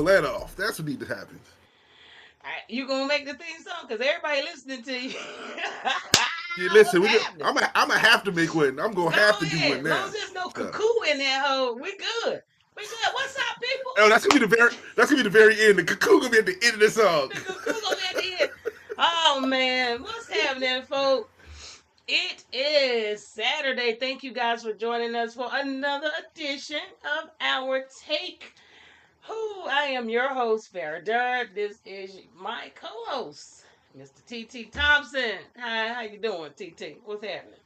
pull that off. That's what needs to happen. You gonna make the theme song because everybody listening to you. Yeah, What's listen, happening? I'm gonna have to make one. I'm gonna Go have to do ahead. one As long now. as there's no Uh, cuckoo in that hole, we good. We good. What's up, people? oh, that's gonna be the very end. The cuckoo gonna be at the end of the song. The cuckoo gonna be at the end. Oh man, what's happening, folks? It is Saturday. Thank you guys for joining us for another edition of our take. Who I am your host, Farrah Derr. This is my co-host, Mr. TT Thompson. Hi, how you doing, TT? What's happening?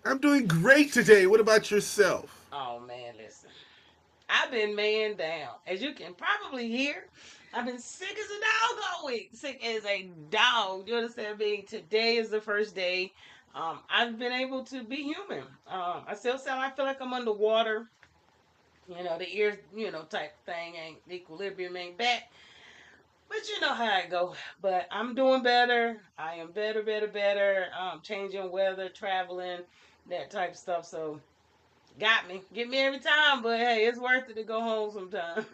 I'm doing great today. What about yourself? Oh man, listen. I've been man down. As you can probably hear, I've been sick as a dog all week. Sick as a dog. You understand me? Today is the first day. I've been able to be human. I still sound. I feel like I'm underwater. The ears, type thing ain't equilibrium ain't back. But you know how it go. But I'm doing better. I am better, better, better. Changing weather, traveling, that type of stuff. So got me. Get me every time, but hey, it's worth it to go home sometime.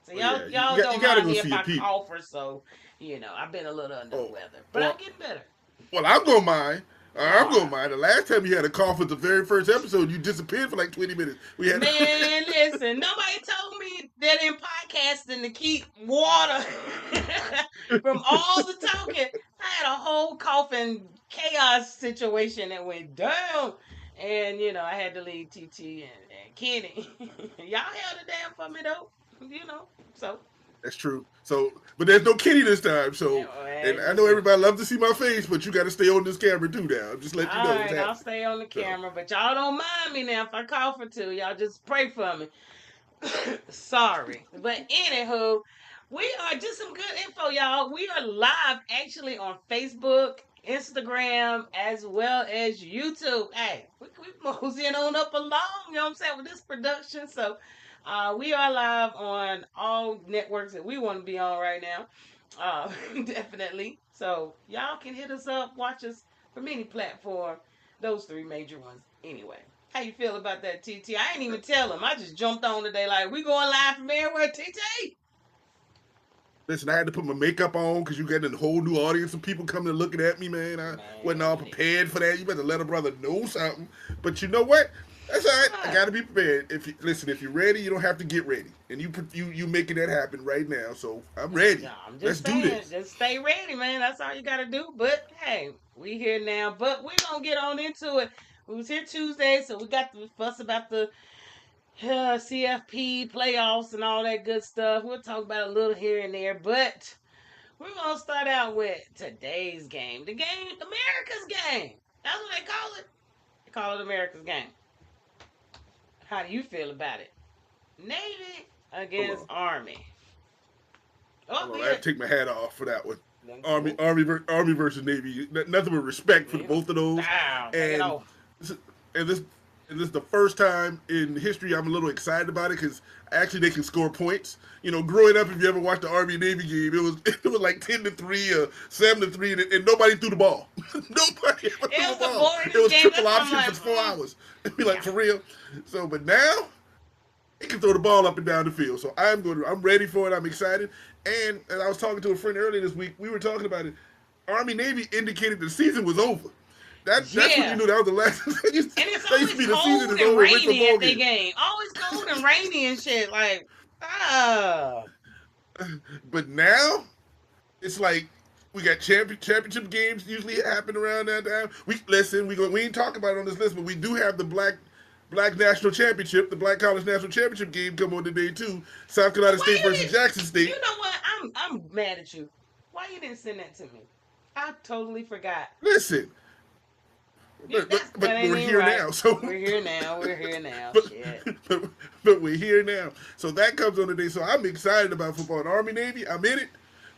So Oh y'all yeah, y'all you don't gotta mind go me see if your I people. cough or so. I've been a little under the Oh, weather. But I'm well, getting better. well, I'm gonna mind. I'm gonna Alright. mind. The last time you had a cough was the very first episode. You disappeared for like 20 minutes. We had. Man, listen, nobody told me that in podcasting to keep water from all the talking. I had a whole coughing chaos situation that went down. And, I had to leave TT and Kenny. Y'all held it down for me, though. So. That's true. So, but there's no Kenny this time. So, Hey, and I know listen. everybody loves to see my face, but you got to stay on this camera too. Now, I'm just letting you All know what's right, I'll happening. stay on the So, camera, but y'all don't mind me now if I cough or two. Y'all just pray for me. Sorry. But anywho, we are just some good info, y'all. We are live actually on Facebook, Instagram, as well as YouTube. Hey, we moseying on up along, you know what I'm saying, with this production. So we are live on all networks that we want to be on right now. Definitely. So y'all can hit us up, watch us from any platform. Those three major ones anyway. How you feel about that, TT? I ain't even tell him. I just jumped on today like, we going live from everywhere, TT. listen, I had to put my makeup on because you got a whole new audience of people coming and looking at me, man. I wasn't all Man, prepared for that. You better let a brother know something. But you know what? That's all right. I what? gotta be prepared. If you listen, if you're ready, you don't have to get ready, and you making that happen right now. So I'm ready. Yeah, I'm Let's just do saying, this. just stay ready, man. That's all you gotta do. But hey, we here now. But we gonna get on into it. We was here Tuesday, so we got to fuss about the CFP playoffs and all that good stuff. We'll talk about a little here and there, but we're gonna start out with today's game. The game, America's game. That's what they call it. They call it America's game. How do you feel about it? Navy Hold against on, Army. Oh, hold on. I yeah. have to take my hat off for that one. Army versus Navy. Nothing but respect for both of those, Down. Take it and off. and this and this is the first time in history I'm a little excited about it because actually they can score points. Growing up, if you ever watched the Army Navy game, it was like 10-3 or 7-3, and nobody threw the ball. Nobody ever threw It the was the ball. It boringest was game. triple That's why I'm option for like, 4 hours. Be like yeah. for real. So, but now they can throw the ball up and down the field. So I'm ready for it. I'm excited. And I was talking to a friend earlier this week. We were talking about it. Army Navy indicated the season was over. That's when you Yeah. knew that was the last. that used And it's to always be the season cold is and over. Wait for rainy ball at their game. game. Always cold and rainy and shit. Like, ah. But now it's like we got championship games usually happen around that time. We ain't talk about it on this list, but we do have the Black National Championship, the Black College National Championship game come on today too. South Why Carolina State you versus didn't? Jackson You State. know what? I'm mad at you. Why you didn't send that to me? I totally forgot. Listen, You, that but ain't we're even here right. now. So, We're here now. We're here now. but, Shit. but but we're here now. So that comes on today. So I'm excited about football. And Army Navy, I'm in it.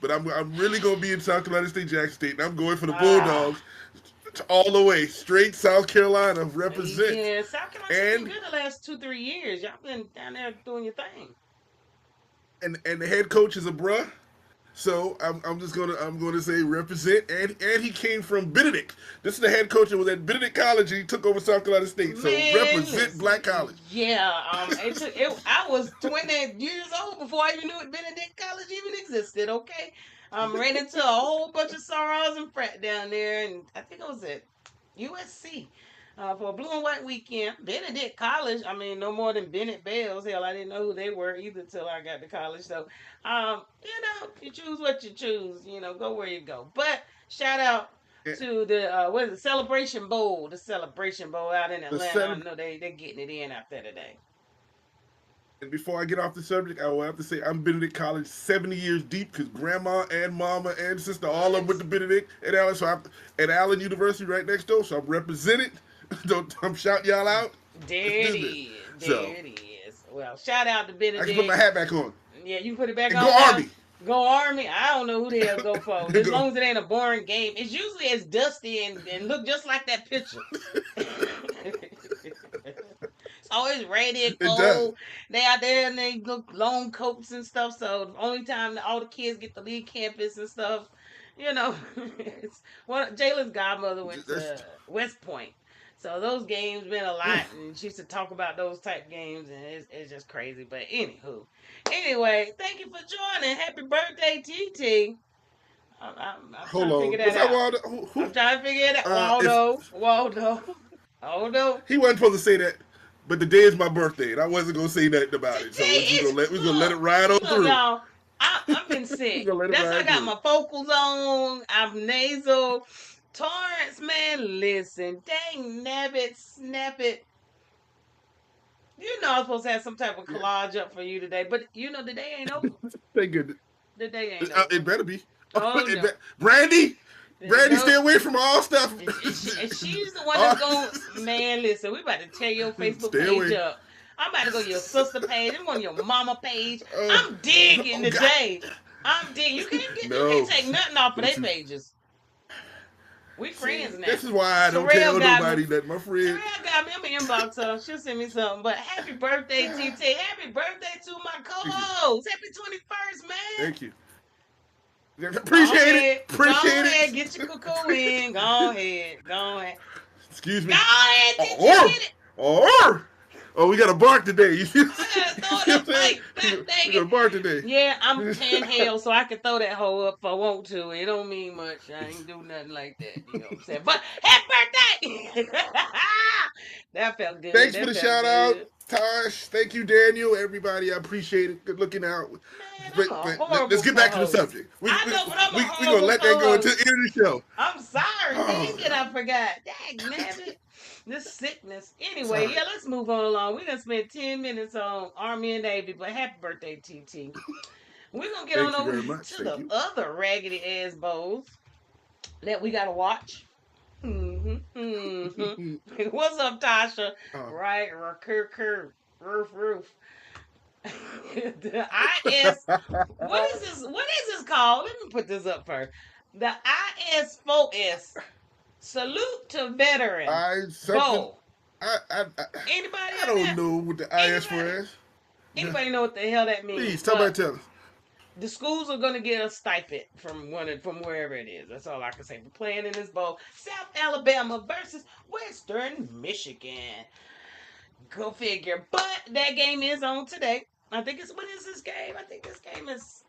But I'm really gonna be in South Carolina State, Jackson State, and I'm going for the Ah. Bulldogs all the way, straight South Carolina represent. Yeah, South Carolina's been And good the last 2-3 years. Y'all been down there doing your thing. and the head coach is a bruh. So I'm just gonna say represent, and he came from Benedict. This is the head coach that was at Benedict College, and he took over South Carolina State. So Man, represent listen. Black College. Yeah, I was 20 years old before I even knew it Benedict College even existed, okay? Ran into a whole bunch of sorors and frat down there, and I think it was at USC. For a blue and white weekend, Benedict College. I mean, no more than Bennett Bells. Hell, I didn't know who they were either till I got to college. So, you choose what you choose. Go where you go. But shout out Yeah, to the what is it, Celebration Bowl, the Celebration Bowl out in the Atlanta. I center. know they're getting it in out there today. And before I get off the subject, I will have to say I'm Benedict College 70 years deep because grandma and mama and sister all of them went What? to Benedict and Allen. So I'm at Allen University right next door. So I'm represented. I'm shouting y'all out. Let's There it do this. is. So There it is. Well, shout out to I can put my Benedict. hat back on Yeah, you put it back and go on now. Army. Go Army. I don't know who the hell go for. As Go. long as it ain't a boring game. It's usually as dusty and look just like that picture. It's always rainy and It does. cold. They out there and they look long coats and stuff. So the only time that all the kids get to leave campus and stuff, it's Jalen's godmother went That's to West Point. So those games been a lot, and she used to talk about those type games, and it's just crazy. But anyway, thank you for joining. Happy birthday, TT. I'm hold trying to on. figure Was that that out. Waldo? I'm trying to figure it out. If Waldo. he wasn't supposed to say that, but the day is my birthday, and I wasn't gonna say nothing about it. So Today is we're gonna let it ride on look, through. y'all. I've been We're sick. gonna let it That's why I ride got through. my vocals on. I'm nasal. Torrence, man, listen. Dang nabbit, snap it. I'm supposed to have some type of Yeah. collage up for you today, but the day ain't over. Thank goodness. The day ain't It over. better be. Oh no. Brandy, No. stay away from all stuff. And she's the one that's going, man, listen, we about to tear your Facebook Stay page away. up. I'm about to go to your sister page. I'm on your mama page. Oh, I'm digging oh, God. today. I'm digging. You No. can't take nothing off of their This is- pages. We friends now. This is why I don't Sorrel tell got nobody me. that my friend. Sorrel got me. I'm gonna inbox her. She'll send me something. But happy birthday, TT. Happy birthday to my co-host. Happy 21st, man. Thank you. Appreciate it. Go Appreciate ahead, it. get your cuckoo in. Go ahead. Excuse me. Go ahead, TT, Or, get it. oh, we got a bark today. You see I gotta throw it up like that we dang got a it. bark today. Yeah, I'm tan hell, so I can throw that hoe up if I want to. It don't mean much. I ain't do nothing like that. You know what I'm saying? But happy birthday! That felt good. Thanks That for the felt shout out, good. Tosh. Thank you, Daniel. Everybody, I appreciate it. Good looking out. Man, But, I'm a but horrible let's get back to the co-host. subject. I know, but I'm a We're horrible going to let that go until co-host. the end of the show. I'm sorry. Oh. Dang it, I forgot. Dang, nabbit. This sickness. Anyway, Sorry. yeah, let's move on along. We're going to spend 10 minutes on Army and Navy, but happy birthday, TT. We're going to get Thank on you over very much. to Thank the you. other raggedy ass bowls that we got to watch. What's up, Tasha? Oh. Right, roof. The IS. What is this called? Let me put this up first. The IS4S. Salute to veteran. Bowl. I Anybody I on don't that? know what the IS for is. Anybody know what the hell that means? Please, somebody tell us. The schools are going to get a stipend from wherever it is. That's all I can say. We're playing in this bowl. South Alabama versus Western Michigan. Go figure. But that game is on today. What is this game? I think this game is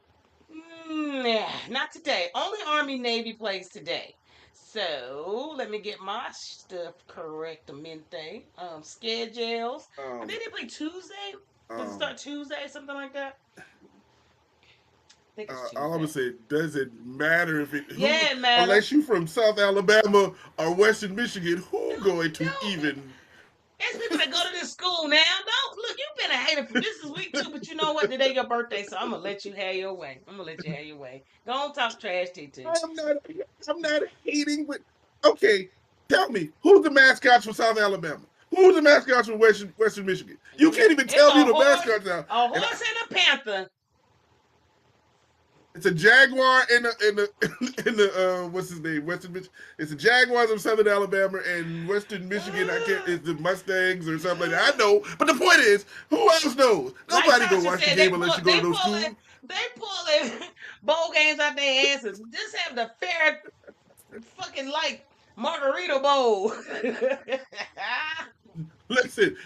not today. Only Army Navy plays today. So let me get my stuff correct. Schedules. I think they play Tuesday. Does it start Tuesday? Something like that. I think it's Tuesday. All I'm gonna say, does it matter if it? Yeah, it matters. Unless you from South Alabama or Western Michigan, who going to even? There's people that go to this school now. Don't look. You've been a hater for this is week 2, but you know what? Today your birthday, so I'm gonna let you have your way. Go on, talk trash, TT. I'm not hating, but okay. Tell me, who's the mascots for South Alabama? Who's the mascots for Western Michigan? You can't even tell me the mascots now. A horse and a panther. It's a jaguar in the what's his name? Western Michigan. It's the Jaguars of Southern Alabama and Western Michigan. I can't. It's the Mustangs or something like that. I know, but the point is, who else knows? Nobody go watch the game unless you go to those schools. They pulling bowl games out their asses. Just have the fair fucking like margarita bowl. Listen,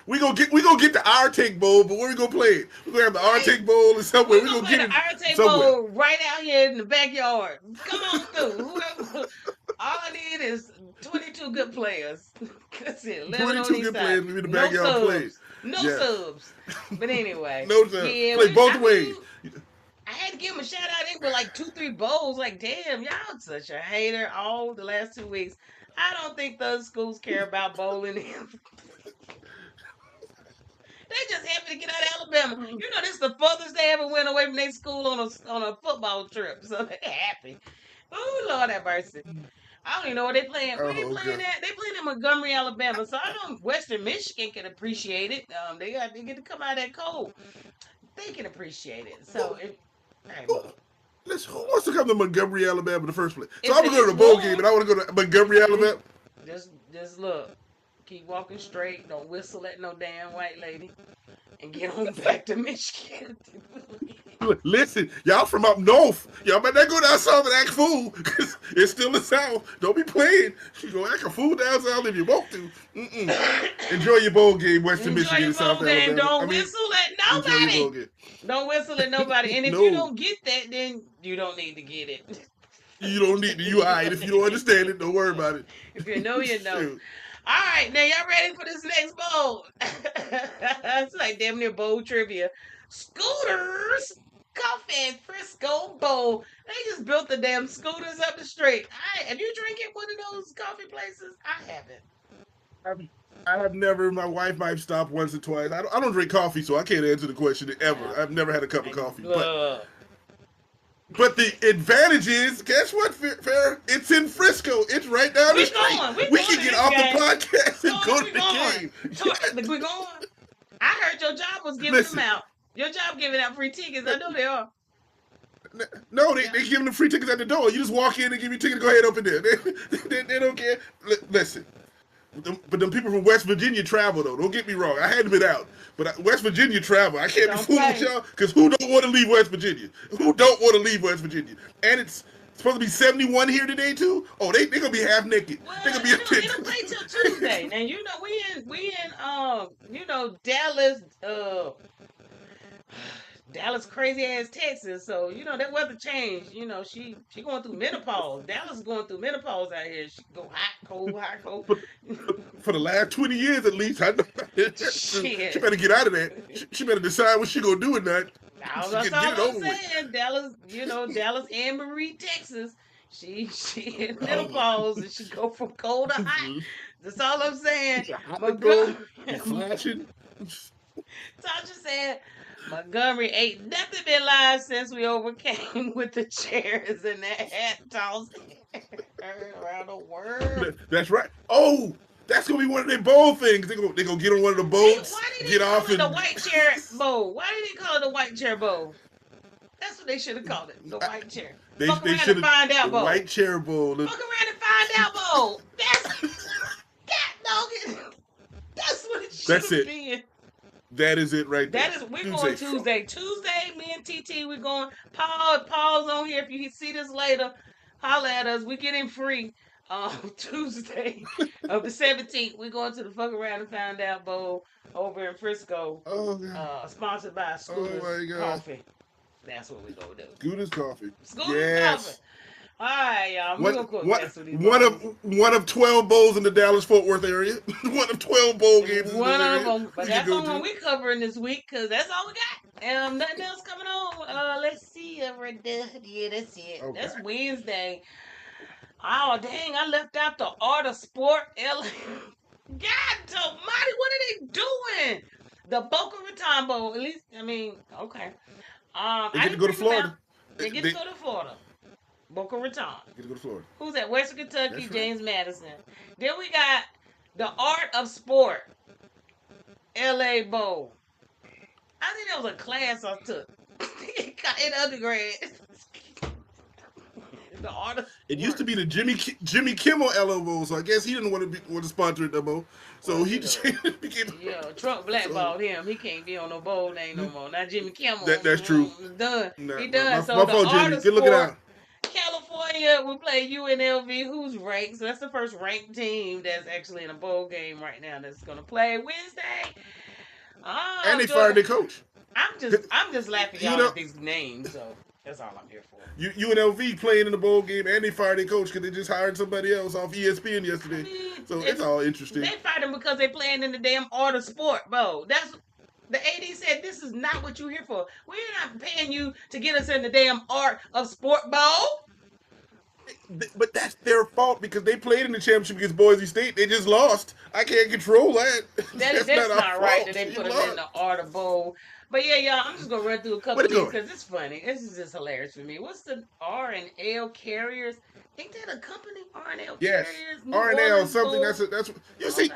we gonna get the our take bowl, but where we gonna play it? We gonna have the our Right. take bowl or somewhere. We're We gonna gonna play get the it Arte somewhere. Bowl right out here in the backyard. Come on through. Whoever, all I need is 22 good players. That's it. 11 on 22 each good side. players in the No backyard play. subs. No Yeah. subs. But anyway, No sir. yeah, Play both I ways. mean, I had to give them a shout out. They were like 2-3 bowls. Like, damn, y'all such a hater all the last 2 weeks. I don't think those schools care about bowling. They just happy to get out of Alabama. You know, this is the furthest they ever went away from their school on a football trip. So they happy. Oh Lord have mercy. I don't even know where they playing. Where they Oh playing god. at? They playing in Montgomery, Alabama. So I know Western Michigan can appreciate it. They get to come out of that cold. They can appreciate it. So it, hey, Who, look, listen, who wants to come to Montgomery, Alabama in the first place? So If I'm gonna go to the it's bowl warm, game, and I want to go to Montgomery, Alabama. just look. Keep walking straight. Don't whistle at no damn white lady. And get on back to Michigan. Listen, y'all from up north, y'all better not go down south and act fool, because it's still the south. Don't be playing. You go act a fool down south if you want to. Enjoy your bowl game, Western Enjoy Michigan your and South bowl game. Alabama. Don't whistle at Enjoy your bowl nobody. game. Don't whistle at nobody. And if you No, don't get that, then you don't need to get it. you don't need to. You all right. If you don't understand it, don't worry about it. If you know, you know. Shoot. All right, now y'all ready for this next bowl? It's like damn near bowl trivia. Scooters Coffee and Frisco Bowl. They just built the damn scooters up the street. Have you drinking one of those coffee places? I haven't. I have never. My wife might stop once or twice. I don't drink coffee, so I can't answer the question ever. I've never had a cup of coffee. But the advantage is, guess what, Farrah? It's in Frisco. It's right down the street. We can get off the podcast and go to the game. We're going. I heard your job was giving them out. Your job giving out free tickets. I know they are. No, they giving them free tickets at the door. You just walk in and give your ticket. Go ahead, open there. They don't care. Listen. But them people from West Virginia travel, though. Don't get me wrong. I hadn't been out. But West Virginia travel. I can't be fooling with y'all, because who don't want to leave West Virginia? Who don't want to leave West Virginia? And it's supposed to be 71 here today, too? Oh, they going to be half naked. Well, They're going to be it'll play till Tuesday. Now, you know, we in Dallas, Dallas crazy ass Texas, so you know that weather changed. You know she going through menopause. Dallas is going through menopause out here. She go hot, cold. For the last 20 years at least, I know. Shit. She better get out of that. She better decide what she gonna do or not. That's all I'm saying. Dallas, Dallas and Marie, Texas. She in menopause and she go from cold to hot. That's all I'm saying. Flashing. Tasha said Montgomery ain't nothing been live since we overcame with the chairs and that hat tossed around the world. That's right. Oh, that's gonna be one of their bowl things. They gonna get on one of the boats, Why did get they off, call it and the white chair bowl? Why did they call it the white chair bowl? That's what they should have called it, the white chair. They should have find out bowl. White chair bowl. Fuck around and find out bowl. That's what it should have been. That is it right there. We're going Tuesday. Tuesday, me and TT, we're going. Paul's on here. If you see this later, holla at us. We get in free. Tuesday of the 17th, we're going to the Fuck Around and Find Out Bowl over in Frisco. Sponsored by Scooters Coffee. That's what we're going to do. Scooters Coffee. Scooters Coffee. All right, y'all. We're One of 12 bowls in the Dallas-Fort Worth area. One of 12 bowl games. One of them. But that's the one we're covering this week, because that's all we got. Nothing else coming on. Let's see. Yeah, that's it. Okay. That's Wednesday. Oh, dang. I left out the Art of Sport. God almighty, what are they doing? The Boca Raton Bowl. At least, okay. They get to go to Florida. They get to go to Florida. Boca Raton. Get to go to Florida. Who's that? Western Kentucky, James Madison. Then we got the Art of Sport, LA Bowl. I think that was a class I took in undergrad. The art of It used to sports. be the Jimmy Kimmel LO, so I guess he didn't want to sponsor it no more. So Well, he became Trump so blackballed him. He can't be on no bowl name no more. Not Jimmy Kimmel. that's true. Done. Nah, He done. So my the fault, art Jamie. of Good looking sport. out. California will play UNLV, who's ranked. So that's the first ranked team that's actually in a bowl game right now. That's gonna play Wednesday. And Oh, they fired Jordan. their coach. I'm just laughing You y'all know, at these names. So that's all I'm here for. UNLV playing in the bowl game, and they fired their coach because they just hired somebody else off ESPN I yesterday. mean, So it's all interesting. they fight them because they playing in the damn art of sport, bro. That's the AD said. This is not what you're here for. We're not paying you to get us in the damn art of sport, bro. But that's their fault because they played in the championship against Boise State. They just lost. I can't control that. That's That's not our right fault. that they You put us in lost. the art of bowl. But yeah, y'all, I'm just gonna run through a couple Where of they these going? because it's funny. This is just hilarious for me. What's the R&L Carriers? Ain't that a company? R&L Yes, Carriers, New R&L Orleans something. Bull. That's you Okay. see. You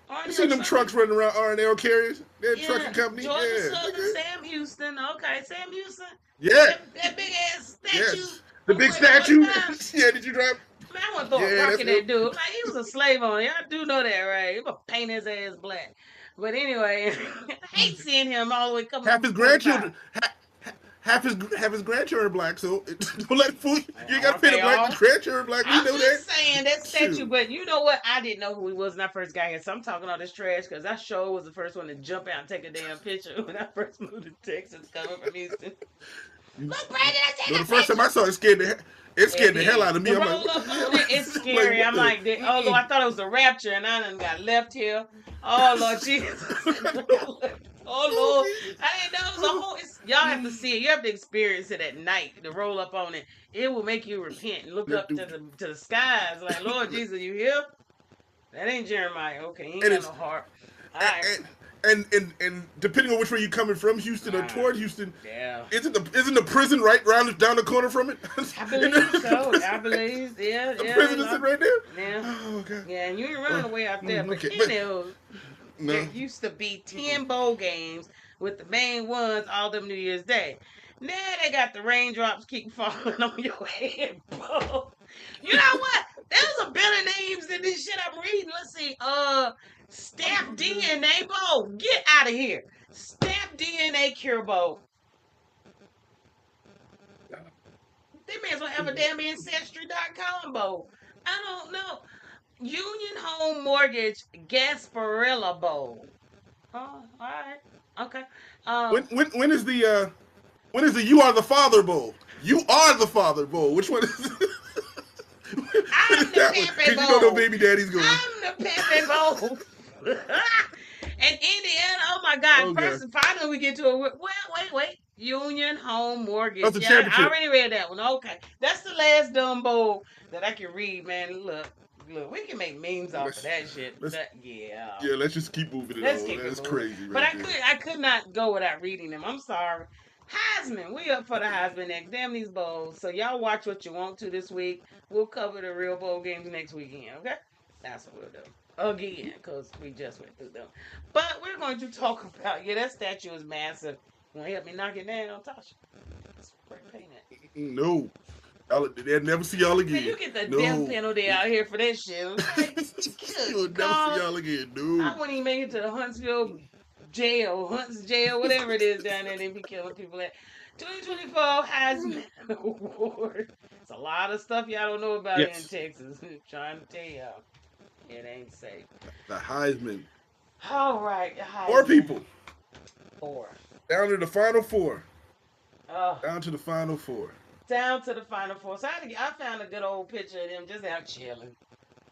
R&L seen them something. trucks running around R&L carriers? They're a Yeah, trucking company. Georgia Yeah, Southern, nigga. Sam Houston. Okay, Sam Houston. Yeah. That big ass statue Yes. The on big Great Point statue. Drive. Yeah. Did you drive? Man, I want to throw a Yeah, rock that's at him. that dude. Like, he was a slave owner. Y'all do know that, right? He gonna paint his ass black. But anyway, I hate seeing him all the way coming Half from his 45. grandchildren. Half his grandchildren black. So don't let it fool you. You ain't got to pay Okay, the black. The grandchildren black. We I'm know that. just saying that statue, Shoot. but you know what? I didn't know who he was when I first got here, so I'm talking all this trash because I sure was the first one to jump out and take a damn picture when I first moved to Texas, coming from Houston. Look, Brandon, I No, take the a first time picture. I saw it, it scared the hell out of me. The I'm like, roll what the up hell? on it is I'm like, scary. what I'm the? like, although I thought it was the rapture and I done got left here. Oh Lord Jesus. Oh Lord. I didn't know it was a whole y'all have to see it. You have to experience it at night. The roll up on it. It will make you repent and look That up dude. to the skies. Like, Lord Jesus, you here? That ain't Jeremiah. Okay, he ain't And got it's no heart. All and, right. and depending on which way you're coming from, Houston or toward Houston, Yeah. isn't the prison right down the corner from it? I believe so. I believe, yeah, The yeah. prison is right there. Yeah. Oh, okay. Yeah, and you ain't running away out there. But Okay, anywho, there no. used to be 10 bowl games with the main ones all them New Year's Day. Now they got the raindrops keep falling on your head, bro. You know what? There's a better names than this shit I'm reading. Let's see. Staff DNA Bowl. Get out of here. Staff DNA Cure Bowl. They may as well have a damn Ancestry.com bowl. I don't know. Union Home Mortgage Gasparilla Bowl. Oh, all right. Okay. When Um, when when is the You Are the Father Bowl? You Are the Father Bowl. Which one is? What I'm is the that one? Pepe Because you don't know Bowl. baby daddy's going. I'm the Pepe Bowl. And Indiana, oh my God. Okay. First, finally we get to a wait. Union Home Mortgage. That's the Yeah, I championship. already read that one. Okay. That's the last dumb bowl that I can read, man. Look, we can make memes off of that shit. Yeah. Yeah, let's just keep moving it Let's on. keep it That's moving. crazy, But right there. I could not go without reading them. I'm sorry. Heisman, we up for the Heisman next. Damn these bowls. So y'all watch what you want to this week. We'll cover the real bowl games next weekend, okay? That's what we'll do. Again, because we just went through them. But we're going to talk about, that statue is massive. You want to help me knock it down, Tasha? Spray paint it. No. They'll never see y'all again. Man, you get the No. death penalty out here for that shit. Okay? You'll never see y'all again. No. I wouldn't even make it to the Huntsville jail, whatever it is down there they be killing people at. 2024 Heisman Award. It's a lot of stuff y'all don't know about here in Texas. Trying to tell y'all. It ain't safe. The Heisman. All right, the Heisman. 4 people. 4. Down to the final 4. Oh. Down to the final 4. Down to the final 4. So I found a good old picture of them just out chilling.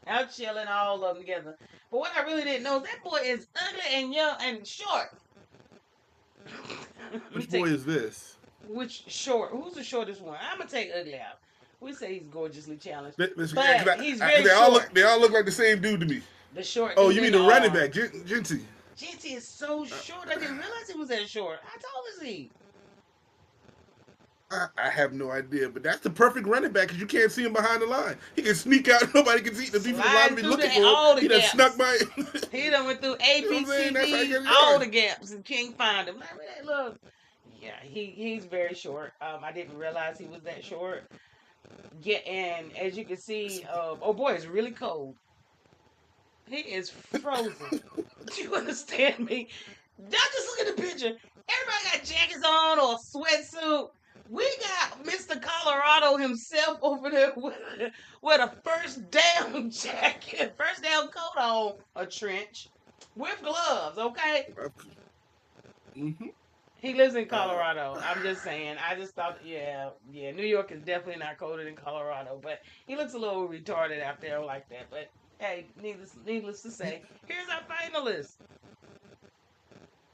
Out chilling, all of them together. But what I really didn't know is that boy is ugly and young and short. Which boy is this? Which short? Who's the shortest one? I'm gonna take ugly out. We say he's gorgeously challenged, but he's very short. They all look like the same dude to me. The short. Oh, you mean the running back, Genty? Genty is so short. I didn't realize he was that short. How tall is he? I have no idea, but that's the perfect running back because you can't see him behind the line. He can sneak out. Nobody can see the defensive line be looking for him. He done snuck by. He done went through A, B, C, D, all the gaps and can't find him. Like, look. Yeah, he's very short. I didn't realize he was that short. Yeah, and as you can see, oh boy, it's really cold. He is frozen. Do you understand me? Y'all just look at the picture. Everybody got jackets on or a sweatsuit. We got Mr. Colorado himself over there with a first down jacket, first down coat on, a trench, with gloves, okay? Mm-hmm. He lives in Uh, Colorado. I'm just saying. I just thought, yeah. New York is definitely not colder than Colorado, but he looks a little retarded out there like that. But hey, needless to he, say, here's our finalists.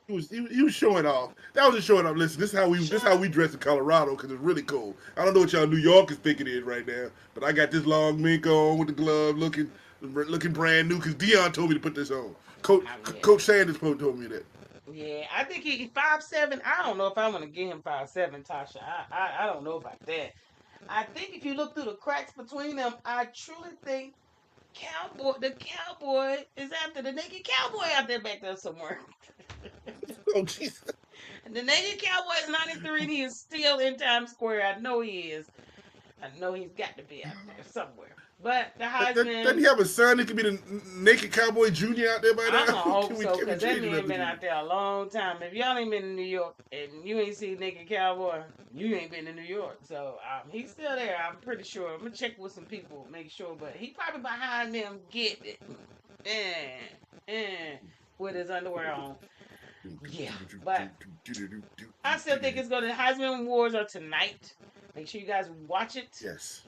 he was showing off. That was just showing off. Listen, this is how Sure. we dress in Colorado because it's really cold. I don't know what y'all New Yorkers think it is right now, but I got this long mink on with the glove, looking brand new because Dion told me to put this on. Yeah, Coach Sanders told me that. yeah. I think he 5'7". I don't know if I want to get him 5'7", Tasha. I don't know about that. I think if you look through the cracks between them, I truly think the cowboy is after the naked cowboy out there back there somewhere. Oh Jesus! The naked cowboy is 93 and he is still in Times Square. I know he is. I know he's got to be out there somewhere. But the Doesn't Heisman, he have a son that could be the naked cowboy junior out there by I'm now? gonna hope can we so, can we cause that change it man up been again? out there a long time. If y'all ain't been in New York and you ain't seen Naked Cowboy, you ain't been in New York. So he's still there. I'm pretty sure. I'm gonna check with some people, make sure. But he probably behind them getting it, with his underwear on. Yeah, but I still think it's gonna. The Heisman Awards are tonight. Make sure you guys watch it. Yes.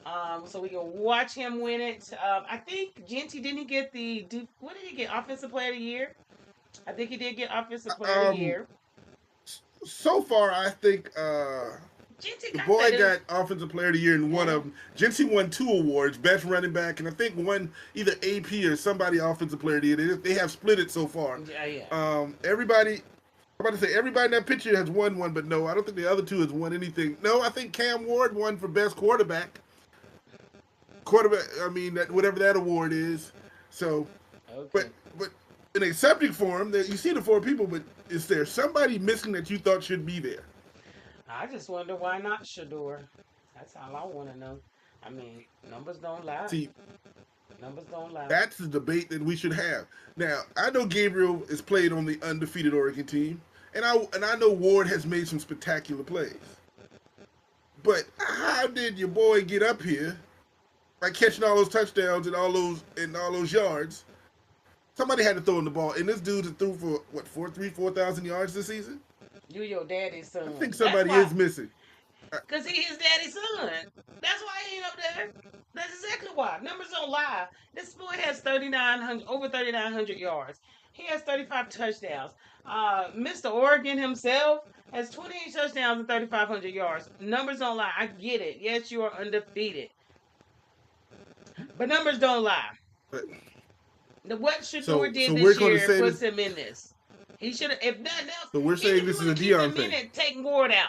So we can watch him win it. I think Genty didn't he get what did he get? Offensive Player of the Year. I think he did get Offensive Player of the Um. Year. So far, I think Genty the got that. boy got Offensive Player of the Year in one Mm-hmm. of them. Jency won 2 awards, Best Running Back, and I think one either AP or somebody Offensive Player of the Year. They have split it so far. Yeah, yeah. Everybody, I'm about to say everybody in that picture has won one, but no, I don't think the other two has won anything. No, I think Cam Ward won for Best Quarterback. I mean, that whatever that award is. So, but Okay. but in accepting for him, you see the 4 people, but is there somebody missing that you thought should be there? I just wonder why not Shador. That's all I want to know. I mean, numbers don't lie. See, Numbers don't lie. that's the debate that we should have. Now, I know Gabriel is played on the undefeated Oregon team, and I know Ward has made some spectacular plays. But how did your boy get up here by catching all those touchdowns and all those yards? Somebody had to throw in the ball, and this dude threw for what 4,000 yards this season. You your daddy's I son. think That's somebody why. is missing. Cause he his daddy's son. That's why he ain't up there. That's exactly why. Numbers don't lie. This boy has 3,900 over 3,900 yards. He has 35 touchdowns. Mr. Oregon himself has 28 touchdowns and 3,500 yards. Numbers don't lie. I get it. Yes, you are undefeated, but numbers don't lie. But What Shador so did we're this going to year say puts this. him in this. He should have. If nothing else, So we're even saying if you this is a want to keep Dion him in thing. it, take Ward out.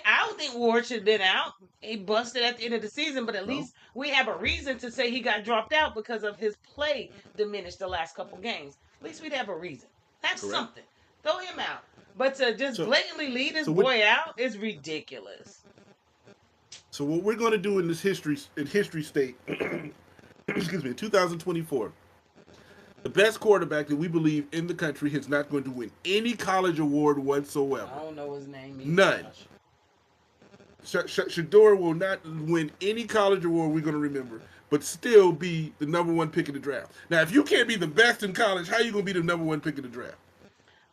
I don't think Ward should have been out. He busted at the end of the season, but at No. least we have a reason to say he got dropped out because of his play diminished the last couple games. At least we'd have a reason. Have Correct. something. Throw him out. But to just So blatantly lead his so what boy out is ridiculous. so what we're going to do in this history state, excuse me, in 2024, the best quarterback that we believe in the country is not going to win any college award whatsoever. I don't know his name either, None. Josh. Shador will not win any college award we're going to remember, but still be the number one pick in the draft. Now, if you can't be the best in college, how are you going to be the number one pick in the draft?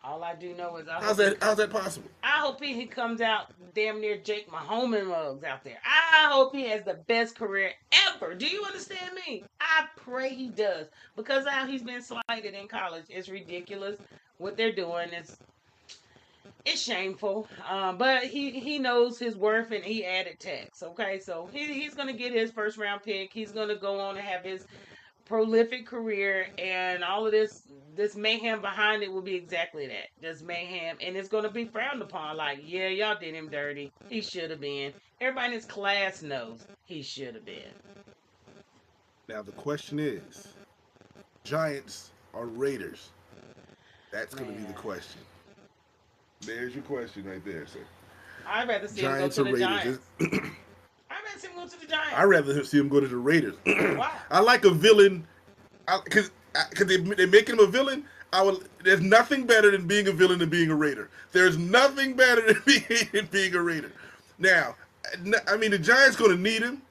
All I do know is How's that possible? I hope he comes out damn near Jake Mahomes mugs out there. I hope he has the best career ever. Do you understand me? I pray he does because how he's been slighted in college is ridiculous. What they're doing is it's shameful. But he knows his worth and he added tax. Okay, so he's gonna get his first round pick. He's gonna go on and have his prolific career, and all of this mayhem behind it will be exactly that, just mayhem, and it's going to be frowned upon. Like, yeah, y'all did him dirty. He should have been. Everybody in his class knows he should have been. Now, the question is Giants or Raiders? That's going to be the Man, question. There's your question right there, sir. I'd rather see him go Giants to or the Raiders? Giants. I'd rather see him to the I'd Giants? rather see him go to the Raiders. Why? I like a villain because they making him a villain. I will. There's nothing better than being a villain than being a Raider. There's nothing better than being a Raider. Now, I mean, the Giants going to need him.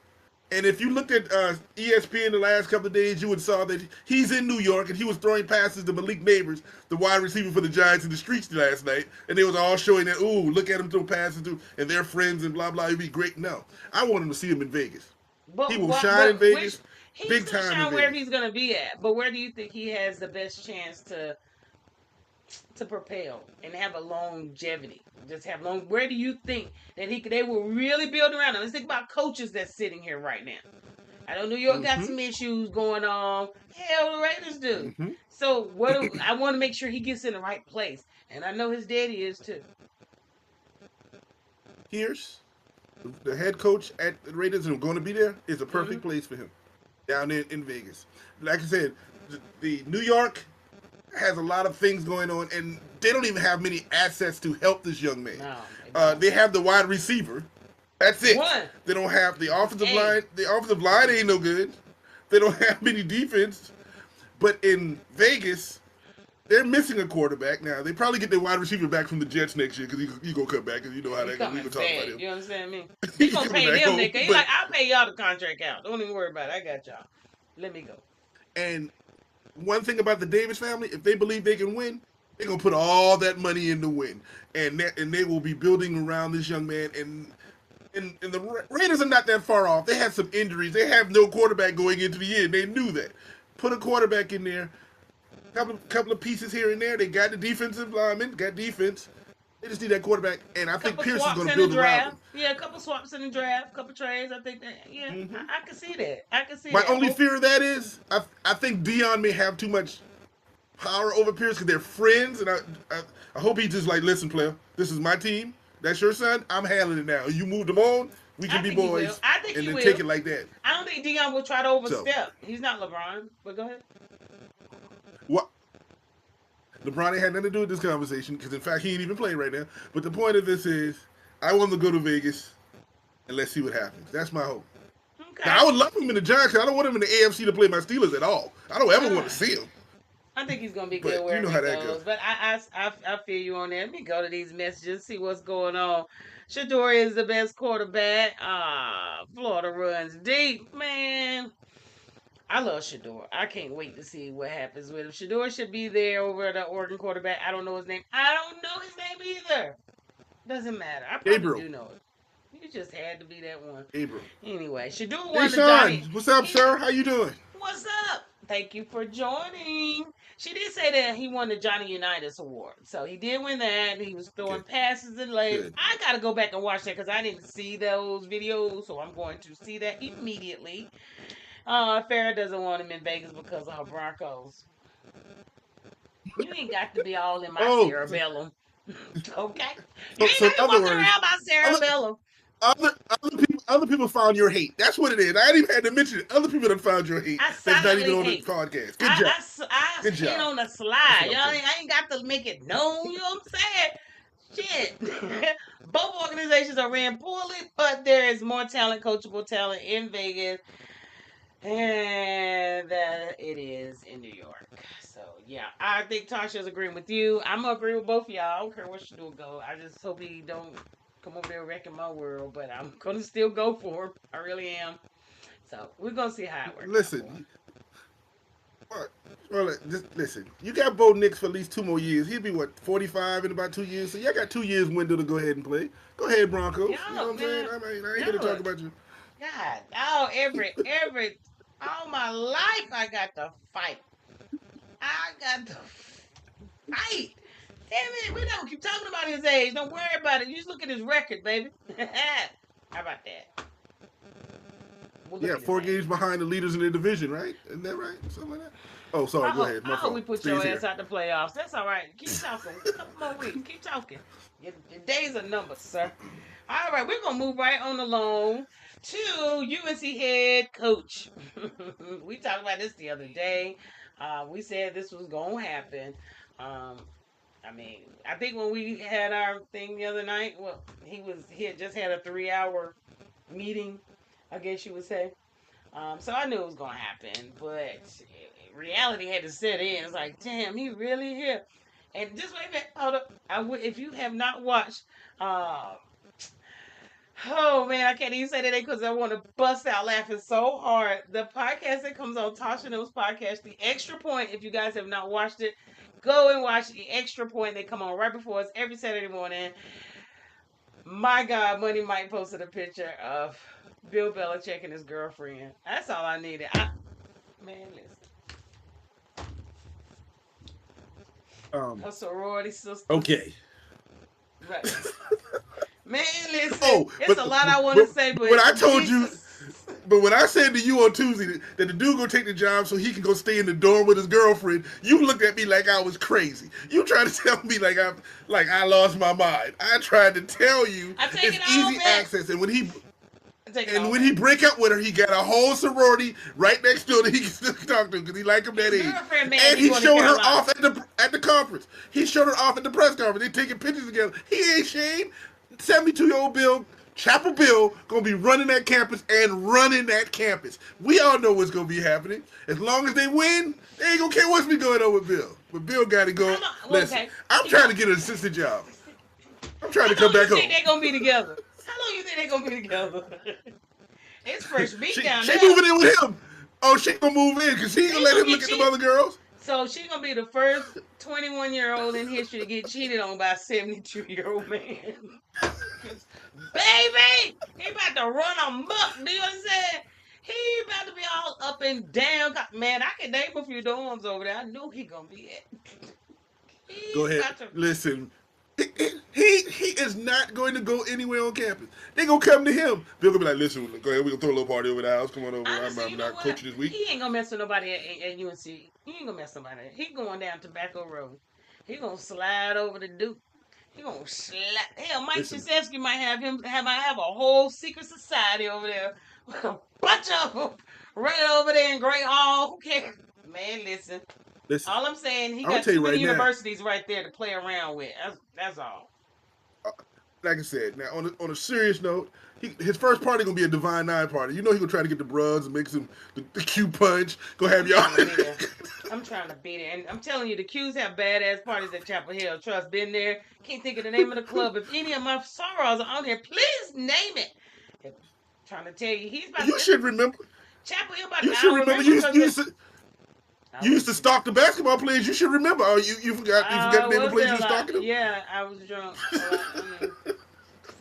And if you looked at ESPN the last couple of days, you would saw that he's in New York and he was throwing passes to Malik Neighbors, the wide receiver for the Giants, in the streets last night. And they was all showing that, ooh, look at him throw passes to, and they're friends and blah blah. It'd be great. No, I want him to see him in Vegas. He But will what? shine in But which Vegas, he's big gonna time in shine wherever Vegas. he's gonna be at. But where do you think he has the best chance to propel and have a longevity? Just have long. Where do you think that they will really build around him? Let's think about coaches that's sitting here right now. I know New York got Mm-hmm. some issues going on. Hell, the Raiders do. Mm-hmm. So I want to make sure he gets in the right place, and I know his daddy is too. Here's the head coach at the Raiders and going to be there is a Mm-hmm. perfect place for him down in Vegas. Like I said, the New York has a lot of things going on, and they don't even have many assets to help this young man. No, they don't. They have the wide receiver. That's it. One. They don't have the offensive Hey. line. The offensive line ain't no good. They don't have any defense. But in Vegas, they're missing a quarterback now. They probably get their wide receiver back from the Jets next year because he gonna come back because you know how He that goes. We coming gonna talk about back. him. You understand me? He He's gonna coming pay back them, home. nigga. He But like, I'll pay y'all the contract out. Don't even worry about it. I got y'all. Let me go. and one thing about the Davis family, if they believe they can win, they're gonna put all that money in to win, and they will be building around this young man. And the Raiders are not that far off. They had some injuries. They have no quarterback going into the year. They knew that. Put a quarterback in there. Couple of pieces here and there. They got the defensive lineman, got defense. They just need that quarterback, and I think Couple Pierce is swaps going to in the build around draft. him. Yeah, a couple swaps in the draft. Couple trades. I think that. Yeah, Mm-hmm. I can see that. I can see My that. only Hope. fear of that is I think Dion may have too much power over Pierce because they're friends, and I hope he just like, listen, player, this is my team. That's your son. I'm handling it now. You moved him on. We I can be think he will. boys, I think and he then will. take it like that. I don't think Dion will try to So overstep. He's not LeBron. But go ahead. what? LeBron ain't had nothing to do with this conversation because, in fact, he ain't even playing right now. But the point of this is, I want him to go to Vegas and let's see what happens. That's my hope. Now, Okay. I would love him in the Giants. I don't want him in the AFC to play my Steelers at all. I don't ever want to Ah. see him. I think he's gonna be good But you wherever know he how that goes. goes. But I feel you on that. Let me go to these messages, see what's going on. Shador is the best quarterback. Florida runs deep, man. I love Shador. I can't wait to see what happens with him. Shador should be there over the Oregon quarterback. I don't know his name. I don't know his name either. Doesn't matter. I probably Gabriel. do know it. You just had to be that one. Gabriel. Anyway, Shador Hey, won the Sean. Johnny. What's up, He sir? How you doing? What's up? Thank you for joining. She did say that he won the Johnny Unitas Award. So he did win that. He was throwing Okay. passes and lanes. Good. I got to go back and watch that because I didn't see those videos. So I'm going to see that immediately. Farrah doesn't want him in Vegas because of her Broncos. You ain't got to be all in my Oh, cerebellum. Okay? You so, ain't so got in to be other walking words, around my other cerebellum. other people found your hate. That's what it is. I ain't even had to mention it. Other people that found your hate. I That's not even silently on the hate. podcast. Good I, job. I Good hate job. on the That's slide. what I'm Y'all saying. I ain't got to make it known. You know what I'm saying? Shit. Both organizations are ran poorly, but there is more talent, coachable talent in Vegas, and that it is in New York. So yeah, I think Tasha's agreeing with you. I'm gonna agree with both of y'all. I don't care what you do go. I just hope he don't come over there wrecking my world, but I'm gonna still go for him. I really am. So we're gonna see how it works out for him. Listen, well, just listen. You got Bo Nix for at least 2 more years. He'll be what 45 in about 2 years. So y'all got 2 years window to go ahead and play. Go ahead, Broncos. You know Y'all, what I'm saying? man, I mean, I ain't here to y'all, talk about you. God, all my life I got to fight. I got to fight. Damn it, we don't keep talking about his age. Don't worry about it. You just look at his record, baby. How about that? We'll look Yeah, at his 4 games age. behind the leaders in the division, right? Isn't that right? Something like that. Oh, sorry. Go ahead. I My hope we fault. put your Stays ass here. out the playoffs. That's all right. Keep talking. A couple more weeks. Keep talking. Your days are numbered, sir. All right, we're gonna move right on along to UNC head coach. We talked about this the other day. We said this was gonna happen. Um, I mean, I think when we had our thing the other night, well, he had just had a 3 hour meeting I guess you would say. So I knew it was gonna happen, but reality had to set in. It's like, damn, he really here. And just wait a minute, hold up. If you have not watched, uh, oh man, I can't even say that because I want to bust out laughing so hard. The podcast that comes on Tasha News podcast, The Extra Point. If you guys have not watched it, go and watch The Extra Point. They come on right before us every Saturday morning. My God, Money Mike posted a picture of Bill Belichick and his girlfriend. That's all I needed. Man, listen, Um. her sorority sister. Okay. Right. Man, listen, Oh, it's a lot I want to but say, but when I told you, Jesus. but when I said to you on Tuesday that the dude gonna take the job so he can go stay in the dorm with his girlfriend, you looked at me like I was crazy. You tried to tell me like I lost my mind. I tried to tell you I take it's it all easy back. access, and I take it and all when back. he break up with her, he got a whole sorority right next door that he can still talk to because he like him that His age. girlfriend mad And he he going to showed her Carolina. off at the conference. He showed her off at the press conference. They taking pictures together. He ain't Shane. 72-year-old Bill, Chapel Bill, gonna be running that campus and running that campus. We all know what's gonna be happening. As long as they win, they ain't gonna care what's be going on with Bill. But Bill got to go. How long? Well, Listen, okay. I'm trying to get an assistant job. I'm trying How to come long you back think home. they gonna be together? How long you think they gonna be together? It's first beat down She there. moving in with him. Oh, she gonna move in because he ain't He gonna let gonna him get look at them cheated. other girls. So she gonna be the first 21-year-old in history to get cheated on by a 72-year-old man. Baby, he about to run amok. Do you understand? He about to be all up and down. Man, I can name a few dorms over there. I knew he gonna be at. Go He's ahead. about to. Listen. He is not going to go anywhere on campus. They gonna come to him. They're gonna be like, listen, go ahead, we gonna throw a little party over the house. Come on over. I'm, Honestly, I'm you know not what? coaching this week. He ain't gonna mess with nobody at UNC. He ain't gonna mess with nobody. He going down Tobacco Road. He gonna slide over the Duke. He gonna slide. Hell, Mike Listen, Krzyzewski might have a whole secret society over there with a bunch of them running over there in Great Hall. Who cares? Man, listen. listen. All I'm saying, he I'm gonna got tell too you many right now. universities right there to play around with. That's all. uh, Like I said, now on a serious note, his first party gonna be a Divine Nine party. You know he gonna try to get the brugs and make some the Q punch. Go have I'm y'all. trying to be there. I'm trying to beat it. And I'm telling you, the Qs have badass parties at Chapel Hill. Trust, been there. Can't think of the name of the club. If any of my sorrows are on here, please name it. I'm trying to tell you, he's about You to. should remember. Chapel Hill about to. You should I remember. remember because I You used to was. stalk the basketball players. You should remember. Oh, you forgot I the name of the was players there you a was lot. stalking them. Yeah, I was drunk. So I mean,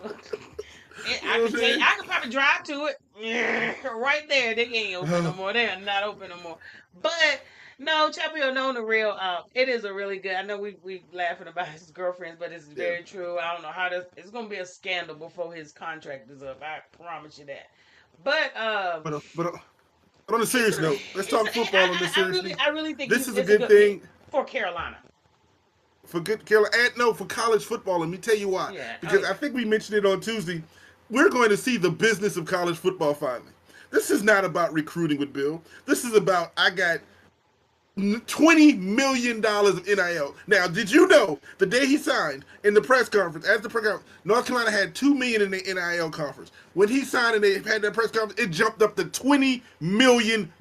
You I know what can I'm tell you, saying? I could probably drive to it. Right there. They ain't open no more. They're not open no more. But no, Chapel Hill, no, the real. It is a really good. I know we laughing about his girlfriends, but it's Yeah. very true. I don't know how this. It's gonna be a scandal before his contract is up. I promise you that. But But on a he's serious note, let's he's. talk football on this seriously. I really think This is a it's a good good pick thing for Carolina. for good Carolina. And no, for college football. Let me tell you why. Yeah. Oh Because yeah. I think we mentioned it on Tuesday. We're going to see the business of college football finally. This is not about recruiting with Bill. This is about I got $20 million of NIL. Now, did you know the day he signed in the press conference, at the press conference, North Carolina had $2 million in the NIL conference. When he signed and they had that press conference, it jumped up to $20 million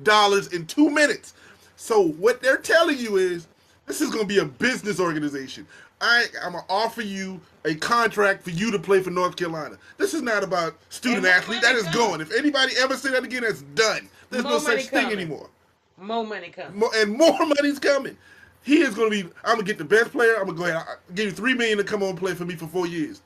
in 2 minutes. So what they're telling you is this is going to be a business organization. I'm gonna offer you a contract for you to play for North Carolina. This is not about And student more athlete. That money is coming. gone. If anybody ever say that again, that's done. There's no More money such thing coming. anymore. More money coming. And more money's coming. He is going to be. I'm gonna get the best player. I'm gonna go ahead. I'll give you $3 million to come on and play for me for 4 years.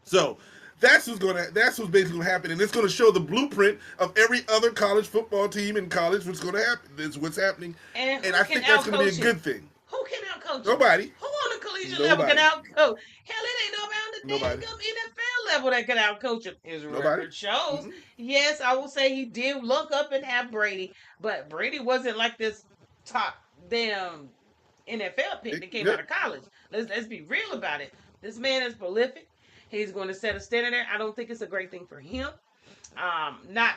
So that's what's gonna. That's what's basically gonna happen, and it's gonna show the blueprint of every other college football team in college. What's gonna happen? This is what's happening, And and who I can think that's gonna be a outcoach him? good thing. Who can outcoach him? Nobody. Who on the collegiate level can Nobody. outcoach? Hell, it ain't nobody on the Nobody. damn NFL level that can outcoach him. His Nobody. record shows. Mm-mm. Yes, I will say he did look up and have Brady, but Brady wasn't like this top damn NFL pick that came out Yep. of college. Let's be real about it. This man is prolific. He's going to set a standard there. I don't think it's a great thing for him. Not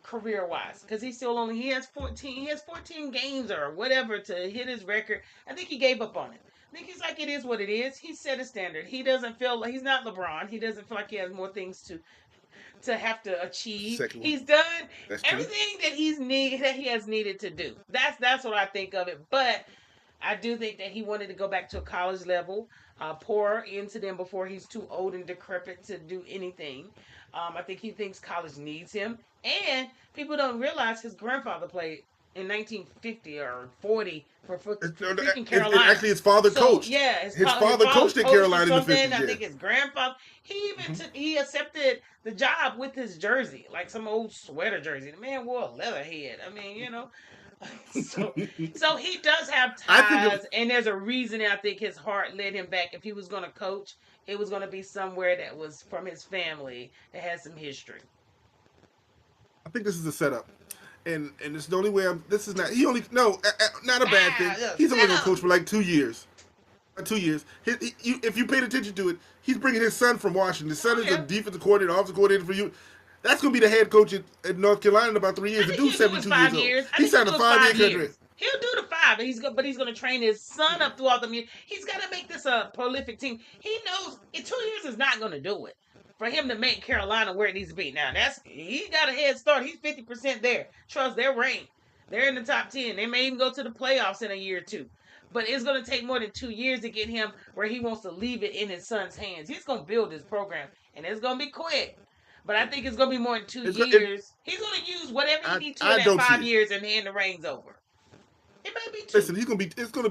career wise because he has 14 games or whatever to hit his record. I think he gave up on it. I think he's like, it is what it is. He set a standard. He doesn't feel like he's not LeBron. He doesn't feel like he has more things to to have to achieve. Second one. He's done That's true. everything that he has needed to do. That's what I think of it. But I do think that he wanted to go back to a college level, pour into them before he's too old and decrepit to do anything. I think he thinks college needs him, and people don't realize his grandfather played in 1950 or 40 for freaking Carolina. Actually, his father So coached. yeah, His father coached at Carolina in the 50s. I Yeah. think his grandfather. He even he accepted the job with his jersey, like some old sweater jersey. The man wore a leather head. I mean, you know. So he does have ties, and there's a reason. I think his heart led him back. If he was going to coach, it was going to be somewhere that was from his family that has some history. I think this is a setup. And it's the only way this is not, he only, no, not a bad thing. He's only going to coach for like 2 years. 2 years. If you paid attention to it, he's bringing his son from Washington. His son is a defensive coordinator, offensive coordinator for you. That's going to be the head coach at North Carolina in about 3 years. The dude's 72 years old. He signed a 5-year contract. He'll do the 5, but he's going to train his son up throughout the year. He's got to make this a prolific team. He knows in 2 years is not going to do it for him to make Carolina where it needs to be. Now he got a head start. He's 50% there. Trust, they're ranked. They're in the top 10. They may even go to the playoffs in a year or two. But it's going to take more than 2 years to get him where he wants to leave it in his son's hands. He's going to build his program, and it's going to be quick. But I think it's going to be more than 2 years. He's going to use whatever he needs to in that 5 years and hand the reins over. It may be 2. Listen, it's going to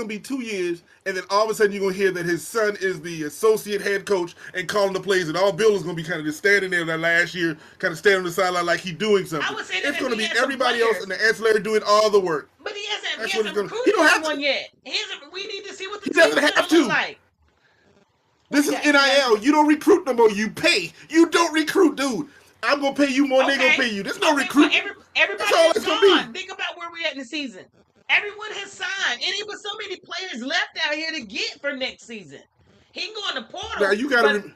be 2 years, and then all of a sudden you're going to hear that his son is the associate head coach and calling the plays, and all Bill is going to be kind of just standing there that last year, kind of standing on the sideline like he's doing something. I would say that it's going to be everybody else in the ancillary doing all the work. But he hasn't recruited anyone yet. We need to see what the team's going to look like. This is NIL. You don't recruit no more. You pay. You don't recruit, dude. I'm going to pay you more than they're going to pay you. There's no recruit. Everybody is gone. Think about where we're at in the season. Everyone has signed. And there was so many players left out here to get for next season. He can go in the portal. Now, you got to...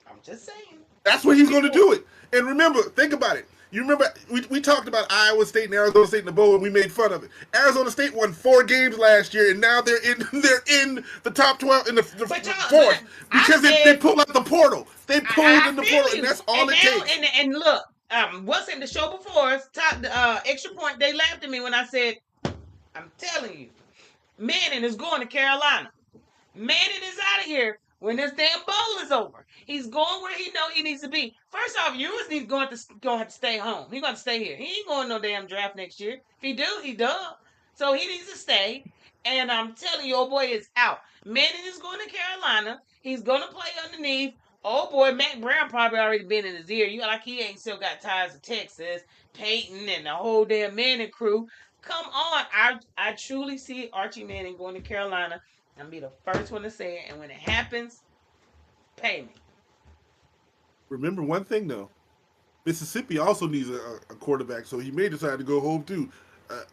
I'm just saying. That's where he's going to do it. And remember, think about it. You remember, we talked about Iowa State and Arizona State in the bowl, and we made fun of it. Arizona State won 4 games last year, and now they're in the top 12 in the fourth because they pulled out the portal. They pulled in the portal, and that's all it takes. And look, what's in the show before us? Extra point. They laughed at me when I said, "I'm telling you, Manning is going to Carolina. Manning is out of here." When this damn bowl is over, he's going where he know he needs to be. First off, Ewers needs going to have to stay home. He's going to stay here. He ain't going no damn draft next year. If he do, he done. So he needs to stay. And I'm telling you, old boy is out. Manning is going to Carolina. He's going to play underneath. Oh boy, Matt Brown probably already been in his ear. You like he ain't still got ties to Texas, Peyton, and the whole damn Manning crew. Come on, I truly see Archie Manning going to Carolina. I'll be the first one to say it, and when it happens, pay me. Remember one thing, though. Mississippi also needs a quarterback, so he may decide to go home, too.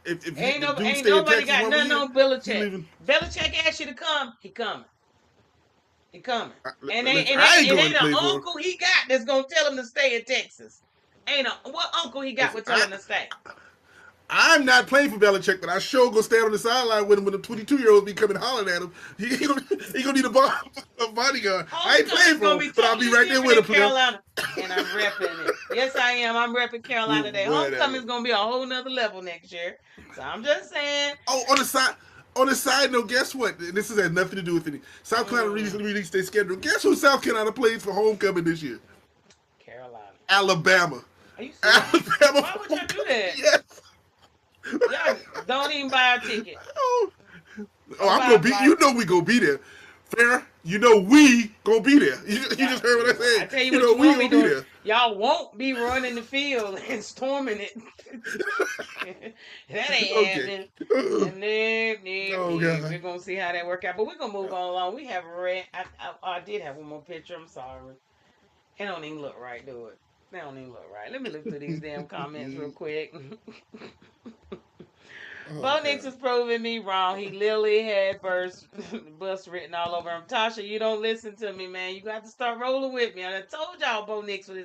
Ain't nobody got nothing on Belichick. Belichick asked you to come, he coming. He coming. And ain't an uncle he got that's going to tell him to stay in Texas. What uncle he got would tell him to stay? I'm not playing for Belichick, but I sure go stand on the sideline with him when the 22-year-olds be coming hollering at him. He gonna need a bodyguard. I ain't playing for him, but I'll be right there with him. Carolina, and I'm repping it. Yes, I am. I'm repping Carolina today. Homecoming's gonna be a whole nother level next year. So I'm just saying. Oh, on the side note, guess what? This has nothing to do with anything. South Carolina recently released their schedule. Guess who South Carolina plays for homecoming this year? Carolina. Alabama. Are you serious? Alabama. Why would y'all do that? Yes. Y'all don't even buy a ticket. I'm gonna be. You know we gonna be there. Farrah, you know we gonna be there. You just heard what I said. I tell you what, you won't be doing. Y'all won't be running the field and storming it. That ain't happening. No, we're gonna see how that work out. But we're gonna move on along. We have read. I did have one more picture. I'm sorry. It don't even look right, do it? They don't even look right. Let me look through these damn comments real quick. Bo Nix is proving me wrong. He literally had bus written all over him. Tasha, you don't listen to me, man. You got to start rolling with me. I told y'all Bo Nix was.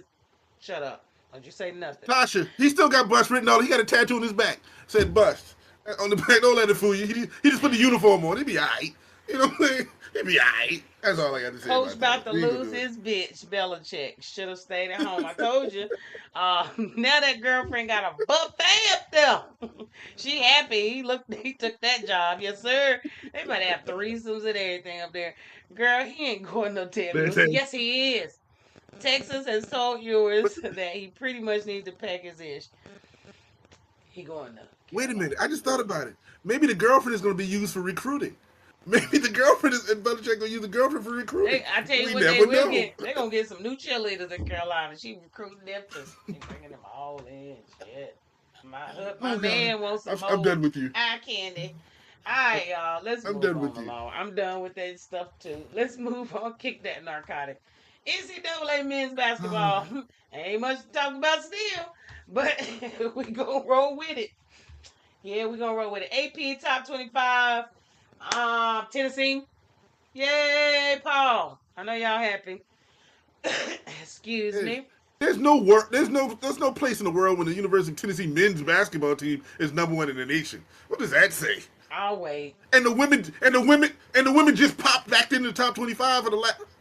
Shut up. Don't you say nothing. Tasha, he still got bust written all. He got a tattoo on his back. Said bust. On the back, don't let it fool you. He just put the uniform on. He'd be all right. You know what I'm saying? He'll be alright. That's all I got to say Coach about about that. to We ain't gonna lose do it. his bitch. Belichick should have stayed at home. I told you. Now that girlfriend got a buffet up there. She happy. He took that job. Yes, sir. They might have threesomes and everything up there. Girl, he ain't going no damn They news. say, Yes, he is. Texas has told but yours that he pretty much needs to pack his ish. He going to wait a Carolina. minute. I just thought about it. Maybe the girlfriend is going to be used for recruiting. Maybe the girlfriend is, and Belichick going to use the girlfriend for recruiting. I tell you We what, they never will know. get. They're gonna get some new cheerleaders in Carolina. She recruiting them too. She bringing them all in. Shit. My Oh God, man wants some I'm more done with you. eye candy. All right, y'all. Let's I'm move done on with you. along. I'm done with that stuff too. Let's move on. Kick that narcotic. NCAA men's basketball. Ain't much to talk about still, but we gonna roll with it. Yeah, we gonna roll with it. AP top 25. Tennessee. Yay, Paul. I know y'all happy. Excuse Hey, me. there's no work. There's no place in the world when the University of Tennessee men's basketball team is #1 in the nation. What does that say? I'll wait. And the women just popped back into the top 25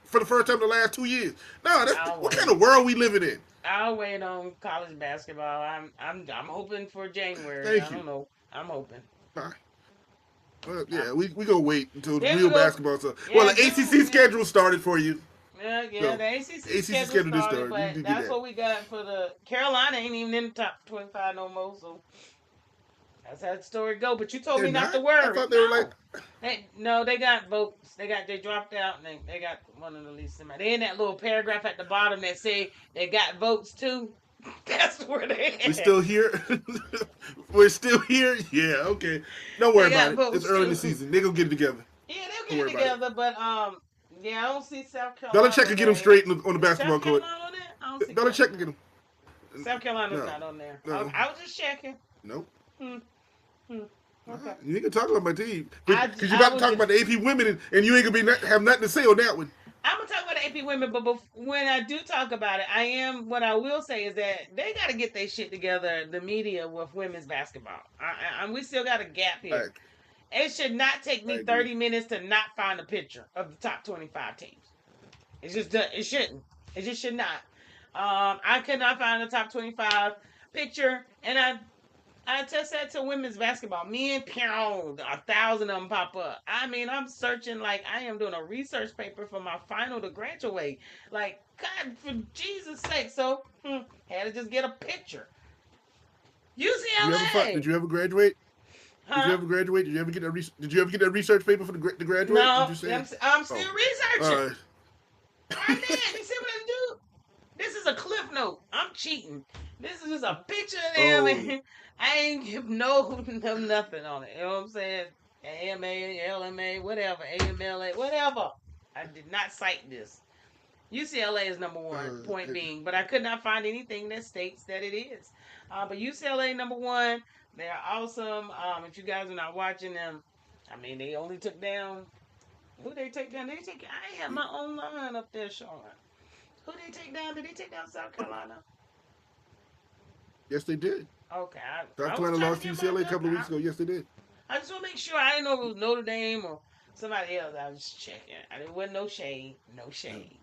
for the first time in the last 2 years. No, I'll what kind wait. of world we living in? I'll wait on college basketball. I'm hoping for January. I Thank you. don't know. I'm hoping. Fine. Well, I, yeah, we gonna wait until the there we real go. basketball starts. Well, Yeah, the give ACC them. Yeah, schedule started for you, yeah. so The ACC ACC schedule schedule just started, started. You but do get that's that. what we got for the Carolina. Ain't even in the top 25 no more. So that's how the story go. But you told They're me not to not. I worry. thought they were like. No. They got votes. They dropped out and they got one of the least amount. They in that little paragraph at the bottom that say they got votes too. That's where they We at. still here. We're still here. Yeah. Okay. Don't They worry about got it. It's votes early in the too. season. They gonna get it together. Yeah, Don't they'll worry get it about it. together, but yeah, I don't see South Carolina Belichick on can get them there yet. straight on the Is South basketball court. Carolina on there? I don't see Belichick Carolina. can get them. South Carolina's No. not on there. No. I was just checking. Nope. Hmm. Hmm. Okay. You ain't gonna talk about my team because you're I about to was talk just about the AP women and you ain't gonna have nothing to say on that one. I'm gonna talk about the AP women, but when I do talk about it, what I will say is that they got to get their shit together. The media with women's basketball, we still got a gap I here. It should not take I me agree. 30 minutes to not find a picture of the top 25 teams. It shouldn't. It just should not. I could not find the top 25 picture, and I test that to women's basketball. Men, pound, 1,000 of them pop up. I mean, I'm searching like I am doing a research paper for my final to graduate. Like, God, for Jesus' sake. So, had to just get a picture. Did UCLA, you ever graduate? Did you huh? ever graduate? Did you ever get that research paper to graduate? Did No, you say? I'm Oh, still all researching. right. Right there, you see what I do? This is a cliff note. I'm cheating. This is just a picture of them, Oh, and I ain't give no nothing on it. You know what I'm saying? AMA, LMA, whatever, AMLA, whatever. I did not cite this. UCLA is number one, point okay. being, but I could not find anything that states that it is. But UCLA number one, they're awesome. If you guys are not watching them, I mean, they only took down. Who they take down? I have my own line up there showing. Who did they take down? Did they take down South Carolina? Yes, they did. Okay, South I was Carolina trying to lost to get my UCLA a duck. couple of weeks ago. Yes, they did. I just want to make sure. I didn't know if it was Notre Dame or somebody else. I was just checking. There wasn't no shade. No shade.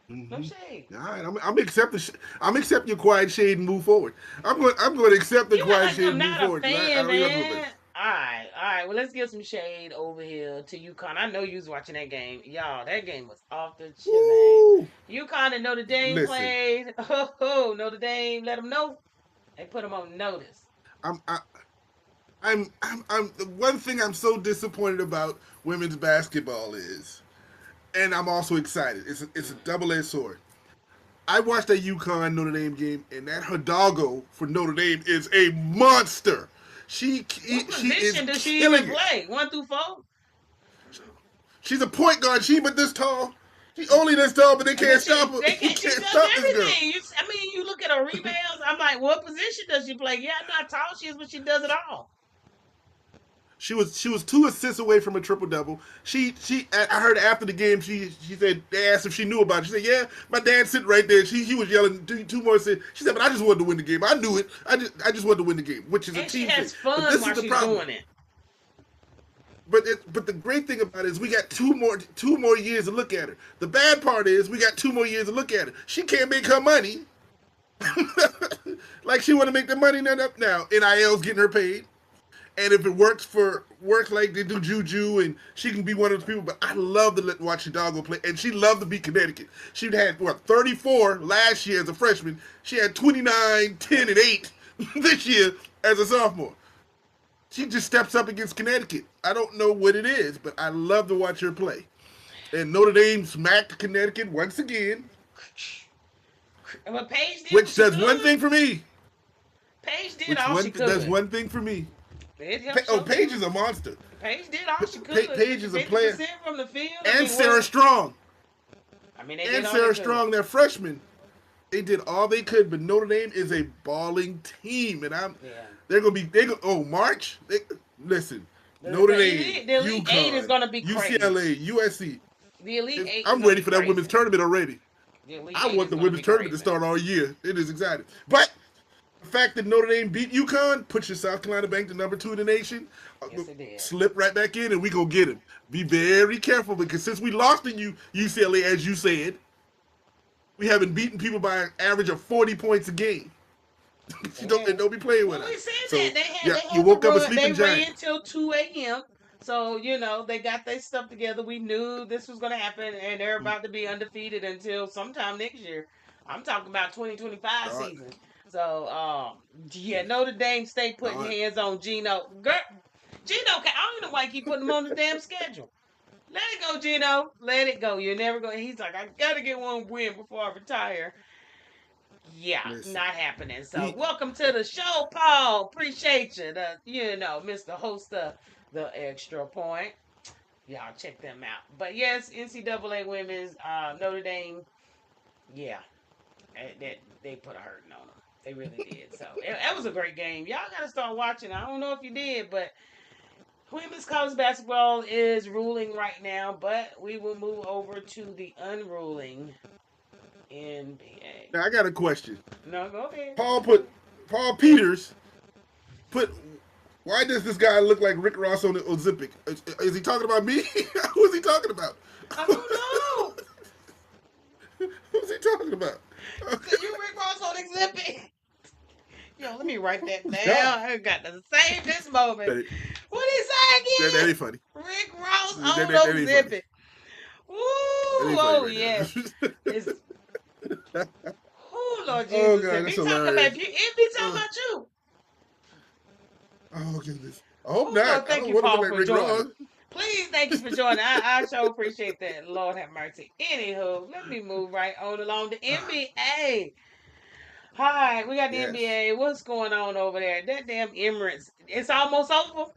No Mm-hmm. shade. All right, I'm accept your quiet shade and move forward. I'm going to accept the You act quiet like shade I'm and move not a forward because I fan, don't even know. man. All right. Well, let's get some shade over here to UConn. I know you was watching that game, y'all. That game was off the chisel. Woo! UConn and Notre Dame Listen, played. Oh, Notre Dame, let them know. They put them on notice. I'm I, I'm the one thing I'm so disappointed about women's basketball is, and I'm also excited. It's a double-edged sword. I watched that UConn Notre Dame game, and that Hidalgo for Notre Dame is a monster. What She is position does she even killing it. play? 1 through 4? She's a point guard. She but this tall. She only this tall, but they But can't stop her. they You can't. She can't does stop this girl. everything. I mean, you look at her rebounds. I'm like, what position does she play? Yeah, I know how tall she is, but she does it all. She was 2 assists away from a triple double. I heard after the game she said they asked if she knew about it. She said, "Yeah, my dad's sitting right there." He was yelling two more assists. She said, "But I just wanted to win the game. I knew it. I just wanted to win the game, which is a And she team thing." has But fun this while is the she's problem. doing it. but the great thing about it is we got two more years to look at her. The bad part is we got 2 more years to look at her. She can't make her money. Like she want to make the money now. NIL's getting her paid. And if it works like they do Juju, and she can be one of those people. But I love to watch Hidalgo play, and she loved to beat Connecticut. She had 34 last year as a freshman. She had 29, 10, and 8 this year as a sophomore. She just steps up against Connecticut. I don't know what it is, but I love to watch her play. And Notre Dame smacked Connecticut once again. But Paige did which does one thing for me. Paige did all she could. Does one thing for me. Paige is a monster. Paige did all she could. Paige is a player. From the field. And Sarah Strong. Sarah Strong, their freshman. They did all they could, but Notre Dame is a balling team, and they're gonna March. Listen, Notre Dame, the Elite UConn, 8 is gonna be crazy. UCLA, USC. The Elite 8. I'm ready for that women's tournament already. I want the women's tournament to start all year. It is exciting, but the fact that Notre Dame beat UConn puts your South Carolina back to number 2 in the nation. Yes, it did. Slip right back in, and we gonna get him. Be very careful, because since we lost to UCLA, as you said, we haven't beaten people by an average of 40 points a game. Don't be playing with us. We said that. They had you woke up a sleeping giant. They ran until 2 a.m. So, they got their stuff together. We knew this was going to happen, and they're about to be undefeated until sometime next year. I'm talking about 2025 season. So, Notre Dame State putting hands on Gino. Girl, Gino, I don't know why you keep putting him on the damn schedule. Let it go, Gino. Let it go. You're never going. He's like, I got to get one win before I retire. Yeah, not happening. So, welcome to the show, Paul. Appreciate you. Mr. Host of the Extra Point. Y'all check them out. But yes, NCAA women's Notre Dame. Yeah, they put a hurting on them. They really did. So that was a great game. Y'all got to start watching. I don't know if you did, but women's college basketball is ruling right now. But we will move over to the unruling NBA. Now I got a question. No, go ahead. Paul Peters put. Why does this guy look like Rick Ross on the Ozempic? Is he talking about me? Who is he talking about? I don't know. Who's he talking about? You Rick Ross on Ozempic? Yo, let me write that down. I got to save this moment. What did he say again? That ain't funny. Rick Ross on Ozempic. Ooh, oh yes. Oh Lord Jesus! Oh God, if he talking about you. Oh goodness! I hope not. Thank you, Paul, for joining. Please, thank you for joining. I sure appreciate that. Lord have mercy. Anywho, let me move right on along the NBA. Hi, we got the NBA. What's going on over there? That damn Emirates. It's almost over.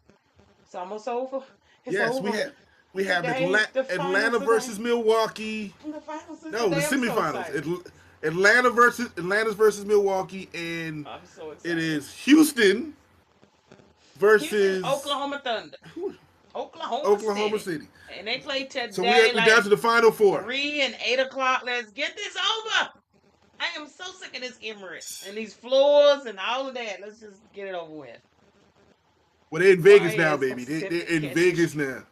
It's almost over. It's over. We have Atlanta versus Milwaukee. The finals is the semifinals. Atlanta's versus Milwaukee, and I'm so excited. it is Houston versus Oklahoma Thunder. Oklahoma City. And they play today. So we're down to the final 4. 3 and 8 o'clock. Let's get this over. I am so sick of this Emirates and these floors and all of that. Let's just get it over with. Well, they're in Vegas now, baby. They're in Vegas now.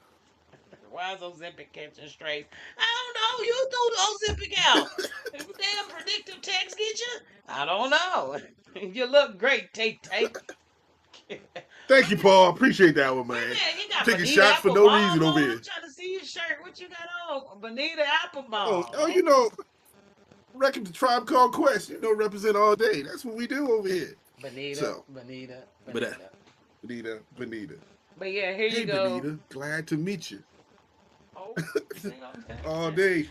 Why is Ozempic catching strays? I don't know. You threw the Ozempic out. Damn predictive text get you? I don't know. You look great, Tate. Thank you, Paul. Appreciate that one, man. Taking shots for no reason over here. I'm trying to see your shirt. What you got on? Bonita Applebaum. Reckon the Tribe Called Quest. Represent all day. That's what we do over here. Bonita. But yeah, here you go. Bonita, glad to meet you. Oh, all day.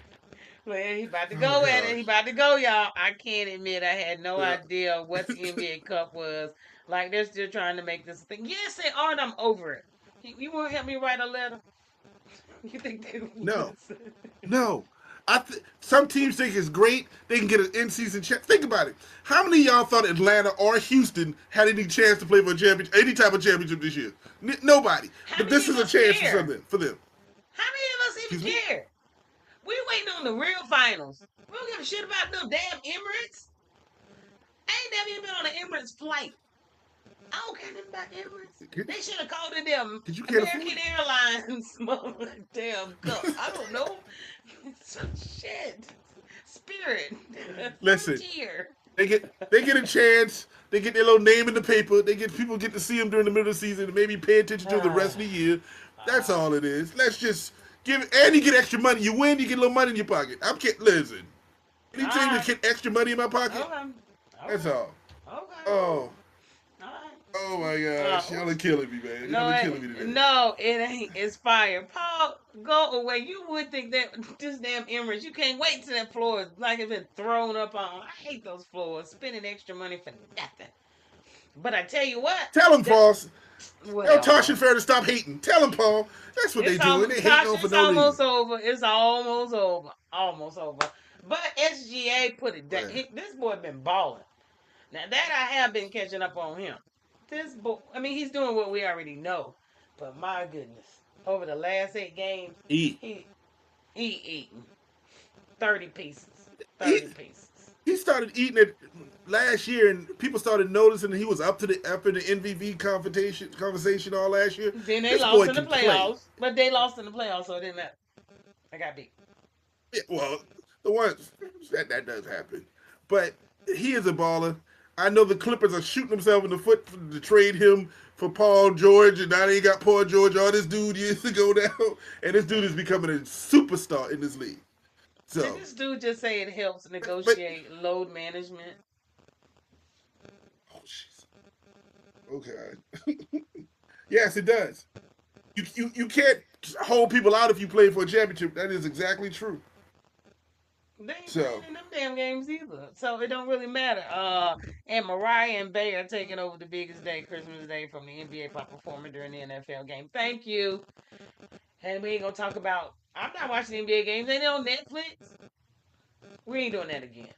Well, he about to go at it. He about to go, y'all. I can't admit I had no idea what the NBA Cup was. Like, they're still trying to make this a thing. Yes, they are, and I'm over it. You want to help me write a letter? You think they No. Some teams think it's great. They can get an in-season chance. Think about it. How many of y'all thought Atlanta or Houston had any chance to play for a championship, any type of championship this year? Nobody. But this is a chance for them. How many of us even care? We're waiting on the real finals. We don't give a shit about no damn Emirates. I ain't never even been on an Emirates flight. I don't care nothing about Emirates. Could, They should have called it them could you can't afford American it? Airlines damn cup. I don't know. Shit. Spirit. Listen, Frontier. they get a chance. They get their little name in the paper. They get people get to see them during the middle of the season and maybe pay attention to the rest of the year. That's all it is. Let's just give and you get extra money. You win, you get a little money in your pocket. I'm kidding. Listen, anything to get extra money in my pocket. Okay. That's all. Okay. Oh, Alright. oh my gosh, y'all are killing me, man. No, Y'all are killing me today. no, it ain't. It's fire. Paul, go away. You would think that this damn Emirates, you can't wait till that floor is like it's been thrown up on. I hate those floors. Spending extra money for nothing. But I tell you what. Tell them, Paul. Tell Tosh Whatever. and Farrah to stop hating. Tell them, Paul. That's what they doing. They hating on for It's no reason. almost over. It's almost over. Almost over. But SGA put it down. Man. This boy been balling. Now that I have been catching up on him. This boy, I mean, he's doing what we already know. But my goodness, over the last 8 games, Eat. he eating 30 pieces. He, 30 pieces. he started eating it last year, and people started noticing that he was up in the MVP conversation all last year. Then they This lost boy in the can play. playoffs. But they lost in the playoffs, so it didn't matter. I got beat. Yeah, well, the ones that does happen, but he is a baller. I know the Clippers are shooting themselves in the foot to trade him for Paul George, and now they got Paul George. All this dude years ago now, and this dude is becoming a superstar in this league. So, Did this dude just say it helps but negotiate load management? oh jeez, okay, yes, it does. You can't hold people out if you play for a championship. That is exactly true. They ain't So, playing in them damn games either. So it don't really matter. And Mariah and Bay are taking over the biggest day, Christmas Day, from the NBA pop performer during the NFL game. Thank you. And we ain't gonna talk about. I'm not watching NBA games. Ain't it on Netflix? We ain't doing that again.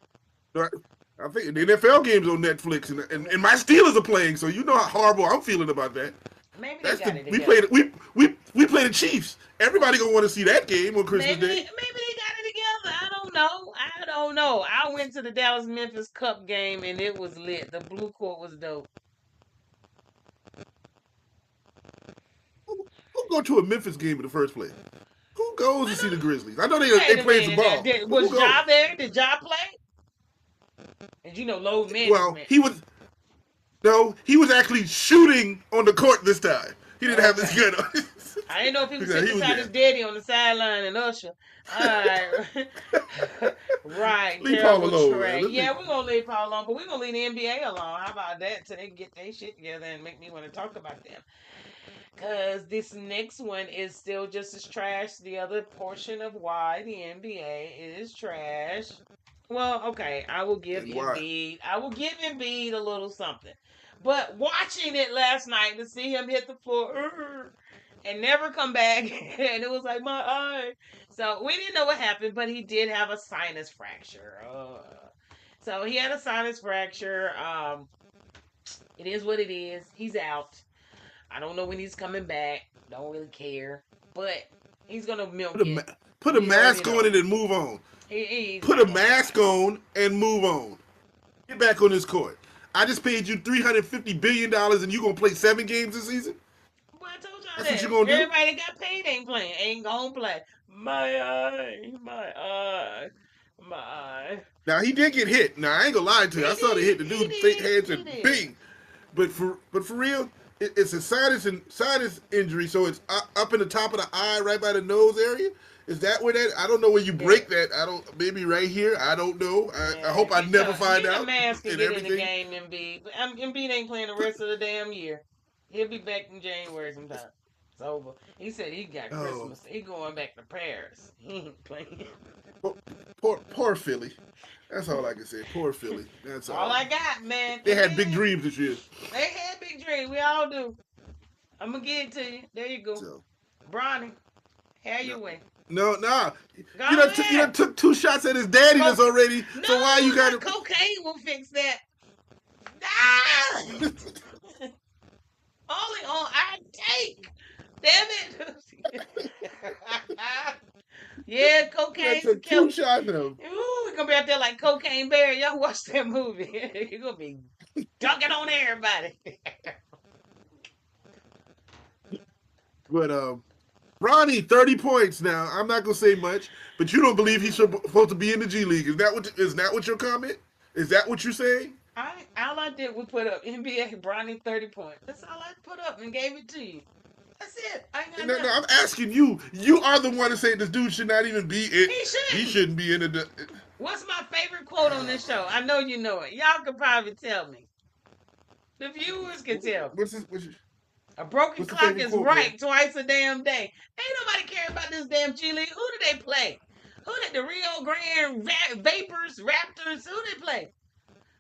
I think the NFL games on Netflix, and my Steelers are playing, so you know how horrible I'm feeling about that. Maybe they That's got the it we together. played we play the Chiefs. Everybody gonna want to see that game on Christmas Maybe Day. they got it together. I don't know. I don't know. I went to the Dallas Memphis Cup game and it was lit. The blue court was dope. Who go to a Memphis game in the first place? Who goes to Well, see the no, Grizzlies? I know wait they a played some minute. Now, ball, but who was goes? Ja there? Did Ja play? And you know, load Well, management. he was actually shooting on the court this time. He didn't have his Okay. gun on. I didn't know if he was Because sitting he was beside his there. daddy on the sideline and Usher. All right. Right. Leave Paul Terrible alone, man. trade. Yeah, we're going to leave Paul alone, but we're going to leave the NBA alone. How about that? Till they get their shit together and make me want to talk about them. Because this next one is still just as trash. The other portion of why the NBA is trash. Well, okay, I will give And why? Embiid. I will give Embiid a little something. But watching it last night to see him hit the floor and never come back, and it was like my eye. So we didn't know what happened, but he did have a sinus fracture. So he had a sinus fracture. It is what it is. He's out. I don't know when he's coming back. Don't really care. But he's gonna Put milk a it. put a We already mask on know. it and move on. He's Put a not gonna come mask back. on and move on. Get back on this court. I just paid you $350 billion, and you gonna play 7 games this season? Boy, I told y'all That's what that. you gonna do? Everybody that got paid ain't playing. Ain't gonna play. My eye. My eye. My eye. Now he did get hit. Now I ain't gonna lie to you. I He saw the did. hit. The He dude fake did. hands He and did. bing. But for real, it's a sinus injury. So it's up in the top of the eye, right by the nose area. Is that where that? I don't know where you break Yeah. that. I don't. Maybe right here. I don't know. I Yeah. hope I never find Get a out. mask and And get in the everything. game, Embiid. Embiid ain't playing the rest of the damn year. He'll be back in January sometime. It's over. He said he got Oh, Christmas. He going back to Paris. He ain't playing. poor Philly. That's all I can say. Poor Philly. That's All all. I got, man. They had big dreams this year. They had big dreams. We all do. I'm gonna give it to you. There you go. So Bronny, have no, your way. no. Go You done ahead. took 2 shots at his daddiness already. So why No, you got the cocaine will fix that. Ah! to? Only on I take. Damn it. Yeah, You cocaine's a took two killer. shots at him. Ooh, we're gonna be out there like Cocaine Bear. Y'all watch that movie. You're gonna be dunking on everybody. But Bronny, 30 points now. I'm not gonna say much, but you don't believe he's supposed to be in the G League. Is that what your comment? Is that what you're saying? All I did was put up NBA Bronny 30 points. That's all I put up and gave it to you. That's it. I ain't got No, nothing. I'm asking you. You are the one to say this dude should not even be in. He shouldn't. He shouldn't be in the. What's my favorite quote on this show? I know you know it. Y'all could probably tell me. The viewers can tell me. A broken clock is right twice a damn day. Ain't nobody care about this damn G League. Who do they play? Who did the Rio Grande Vapors, Raptors? Who they play?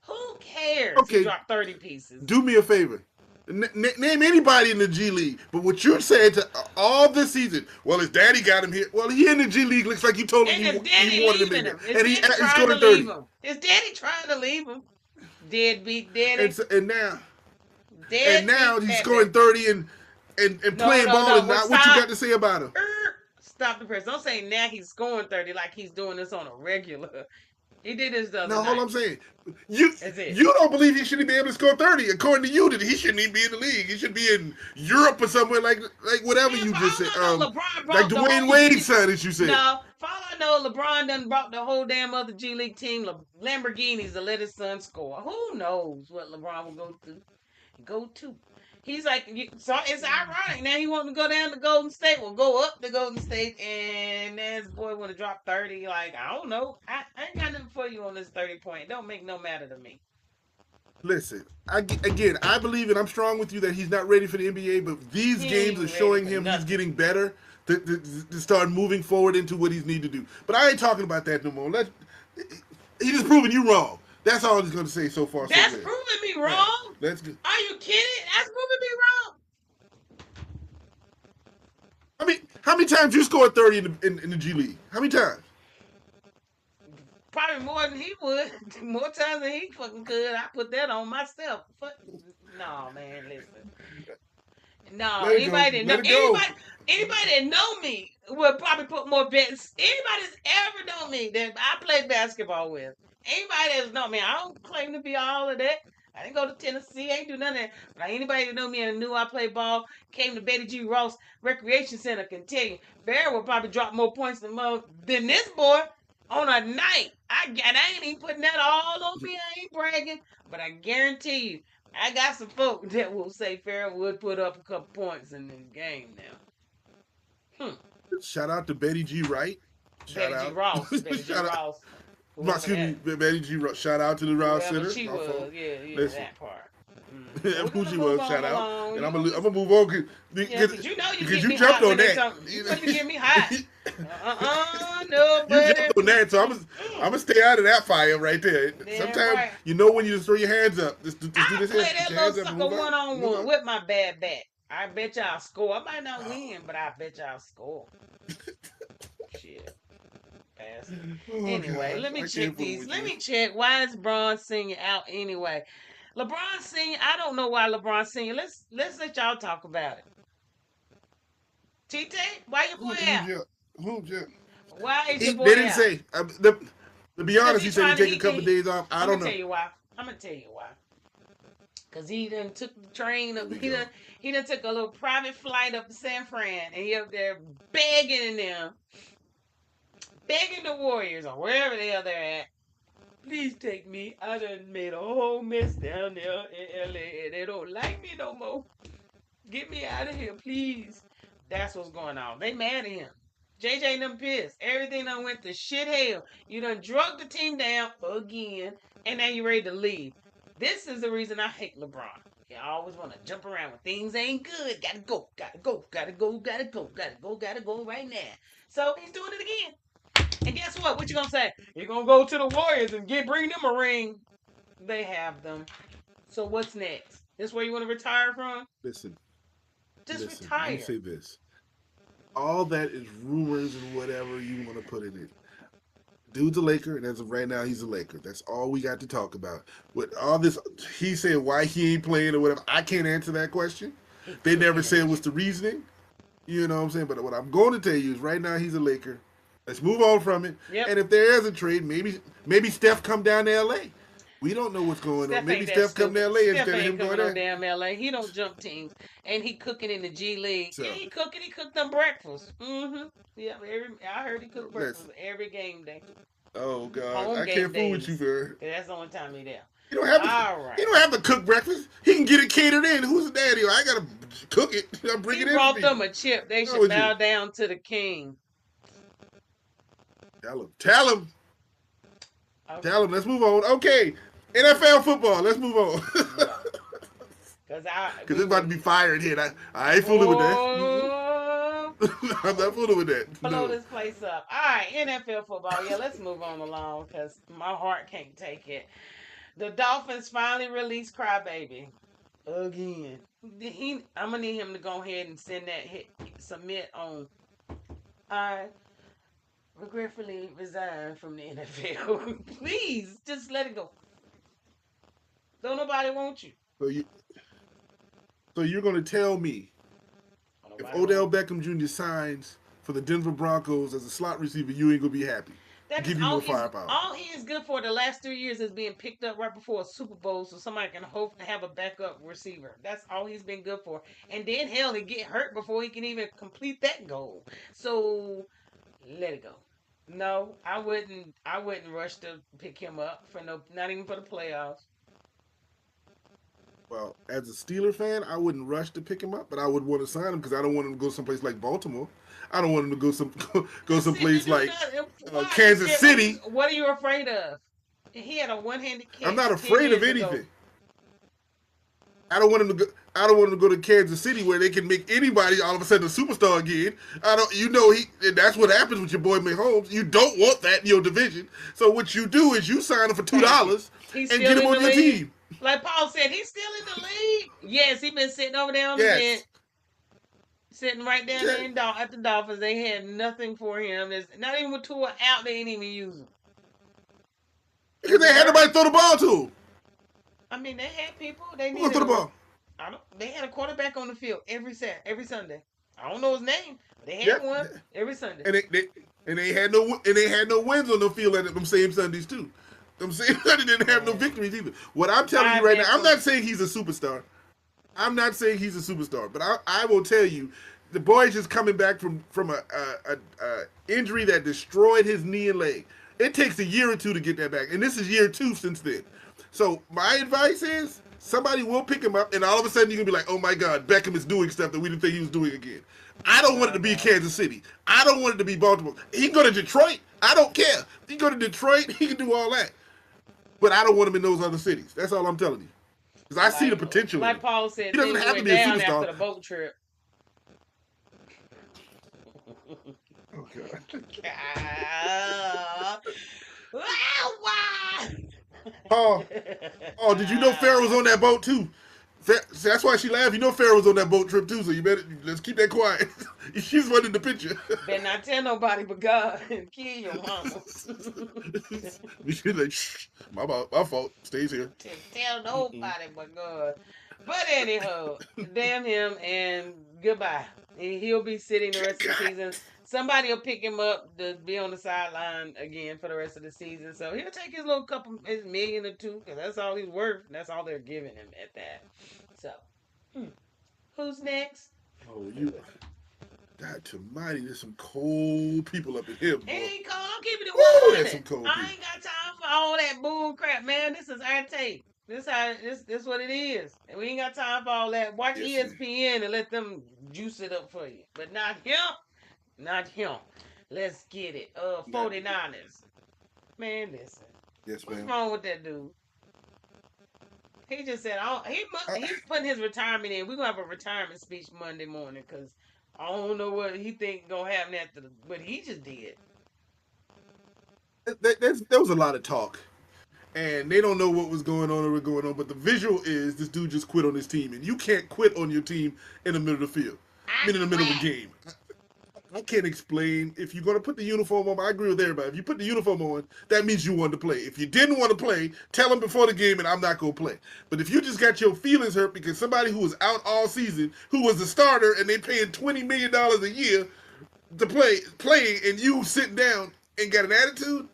Who cares? Okay, he dropped 30 pieces. Do me a favor. Name anybody in the G League. But what you're saying to all this season, well, his daddy got him here. Well, he in the G League. Looks like you told him he wanted him in there. And he's going to 30. His daddy trying to leave him. Deadbeat daddy. And now he's scoring 30 and playing ball and not what you got to say about him. Stop the press. Don't say now he's scoring 30 like he's doing this on a regular. He did this the other night. No, all I'm saying, you don't believe he shouldn't be able to score 30. According to you, that he shouldn't even be in the league. He should be in Europe or somewhere like whatever you just said. Like Dwayne Wade's son, as you said. No, for all I know, LeBron done brought the whole damn other G League team Lamborghinis to let his son score. Who knows what LeBron will go to? He's like, so it's ironic. Now he wants to go down to Golden State. Well, go up to Golden State, and then his boy want to drop 30. Like, I don't know. I ain't got nothing for you on this 30 point. It don't make no matter to me. Listen, I believe it. I'm strong with you that he's not ready for the NBA, but these games are showing him he's getting better to start moving forward into what he's need to do. But I ain't talking about that no more. He just proving you wrong. That's all he's going to say so far. That's proving me wrong? That's good. Are you kidding? That's proving me wrong. How many times you scored 30 in the G League? How many times? Probably more than he would. More times than he fucking could. I put that on myself. No, man, listen. No, anybody that know me would probably put more bets. Anybody that's ever known me that I played basketball with. Anybody that's know me, I don't claim to be all of that. I didn't go to Tennessee, I ain't do none of that. But anybody that know me and knew I played ball, came to Betty G. Ross Recreation Center, can tell you, Derr will probably drop more points than this boy on a night. I ain't even putting that all on me. I ain't bragging, but I guarantee you, I got some folk that will say Farrah would put up a couple points in the game now. Shout out to Betty G. Wright. Betty G. Ross. Excuse me, Betty G. Ross. Shout out to the Ross Center. She was, yeah, that part. Who she was, shout out. And I'm gonna move on because you know you jumped on that. You gonna get me hot. No, buddy. You jumped on that, so I'm gonna stay out of that fire right there. Sometimes you know when you just throw your hands up. Just do this. I play that little sucker one-on-one with my bad bat. I bet y'all score. I might not win, but I bet y'all score. Shit. Anyway, let me check these. Let me check. Why is LeBron Senior out anyway? LeBron Senior, I don't know why LeBron Senior. Let's let y'all talk about it. TT, why your boy out? Why is your boy out? They didn't say. To be honest, he said he'd take a couple of days off. I don't know. I'm gonna tell you why. Cause he done took the train up. He done took a little private flight up to San Fran, and he up there begging the Warriors or wherever the hell they're at. Please take me. I done made a whole mess down there in LA, and they don't like me no more. Get me out of here, please. That's what's going on. They mad at him. JJ done pissed. Everything done went to shit hell. You done drug the team down again, and now you ready to leave. This is the reason I hate LeBron. You always want to jump around when things ain't good. Gotta go right now. So he's doing it again. And guess what? What you gonna say? You're gonna go to the Warriors and bring them a ring. They have them. So what's next? This where you want to retire from? Listen. Retire. Let me say this. All that is rumors and whatever you want to put in it. Dude's a Laker, and as of right now, he's a Laker. That's all we got to talk about. With all this, he said why he ain't playing or whatever. I can't answer that question. They never said what's the reasoning. You know what I'm saying? But what I'm going to tell you is right now he's a Laker. Let's move on from it. Yep. And if there is a trade, maybe Steph come down to LA. We don't know what's going on. Steph Maybe ain't that Steph come to stupid. LA Steph instead of ain't him coming going no there. damn LA. He don't jump teams, and he cooking in the G League. Yeah, So he cooking. He cooked them breakfast. Mm-hmm. Yeah, I heard he cooked let's. breakfast every game day, Oh God, home I game can't fool with you, days. Farrah. 'Cause that's the only time he there. You don't have to. All He right. don't have to cook breakfast. He can get it catered in. Who's the daddy? I gotta cook it. I bring He it in for brought them people. a chip. They How should would you? bow down to the king. Tell him. Tell him. Okay. Tell him. Let's move on. Okay. NFL football. Let's move on. Yeah. Cause Because it's about to be fire in here. I ain't fooling with that. oh, I'm not fooling with that. blow No. this place up. All right, NFL football. Yeah, let's move on along because my heart can't take it. The Dolphins finally released Crybaby again. I'm gonna need him to go ahead and send that submit on. I regretfully resign from the NFL. Please, just let it go. Don't nobody want you. So you. So you're gonna tell me Don't if nobody Odell want you. Beckham Jr. signs for the Denver Broncos as a slot receiver, you ain't gonna be happy. That is Give you more firepower. all he is good for the last 3 years is being picked up right before a Super Bowl so somebody can hope to have a backup receiver. That's all he's been good for. And then hell, he get hurt before he can even complete that goal. So let it go. No, I wouldn't. I wouldn't rush to pick him up for no, not even for the playoffs. Well, as a Steeler fan, I wouldn't rush to pick him up, but I would want to sign him because I don't want him to go someplace like Baltimore. I don't want him to go Sit to someplace do like nothing. Why? Kansas City. What are you afraid of? He had a one-handed I'm catch not 10 afraid of years ago. anything. I don't want him to go. I don't want him to go to Kansas City where they can make anybody all of a sudden a superstar again. I don't. You know that's what happens with your boy Mahomes. You don't want that in your division. So what you do is you sign him for $2 He's and still get him in the on your league. team. Like Paul said, he's still in the league. Yes, he been sitting over there on the bench, Yes. sitting right down there at the Dolphins. They had nothing for him. There's not even with Tua out, they ain't even use him. Because they had nobody to throw the ball to him. I mean, they had people. They Who gonna needed throw the ball? I don't. They had a quarterback on the field every Sunday. I don't know his name, but they had Yep. one every Sunday. And they had no wins on the field at them same Sundays too. Them same Sundays didn't have no victories either. What I'm telling you right now, I'm not saying he's a superstar. I'm not saying he's a superstar, but I will tell you, the boy's just coming back from a injury that destroyed his knee and leg. It takes a year or two to get that back, and this is year 2 since then. So my advice is somebody will pick him up, and all of a sudden you're gonna be like, oh my God, Beckham is doing stuff that we didn't think he was doing again. I don't want it to be Kansas City. I don't want it to be Baltimore. He can go to Detroit. I don't care. He can go to Detroit. He can do all that. But I don't want him in those other cities. That's all I'm telling you. Because I see the potential. Like Paul said, he doesn't have to be a down superstar. after the boat trip. Oh God. Why? Oh, did you know Farrah was on that boat too? That's why she laughed. You know Farrah was on that boat trip too, so you better let's keep that quiet. She's running the picture. Better not tell nobody but God and kill your mama. She's like, shh, my fault. Stays here. Tell nobody but God. But anyhow, damn him and goodbye. He'll be sitting the rest of the season. Somebody will pick him up to be on the sideline again for the rest of the season. So he'll take his little his million or two, because that's all he's worth. That's all they're giving him at that. So, who's next? Oh, you. God almighty, there's some cold people up in here, boy. It ain't cold. I'm keeping it Woo, 100. there's some cold I people. ain't got time for all that bull crap, man. This is our tape. This what it is. And we ain't got time for all that. Watch ESPN and let them juice it up for you. But not him. Not him. Let's get it. 49ers. Man, listen. Yes, What's ma'am. wrong with that dude? He just said, he's putting his retirement in. We're going to have a retirement speech Monday morning because I don't know what he think going to happen after what he just did. There was a lot of talk. And they don't know what was going on or what going on, but the visual is this dude just quit on his team. And you can't quit on your team in the middle of the field. I mean, in the middle of a game. I can't explain. If you're going to put the uniform on, I agree with everybody. If you put the uniform on, that means you want to play. If you didn't want to play, tell them before the game and I'm not going to play. But if you just got your feelings hurt because somebody who was out all season, who was a starter, and they paying $20 million a year to play, and you sitting down and got an attitude,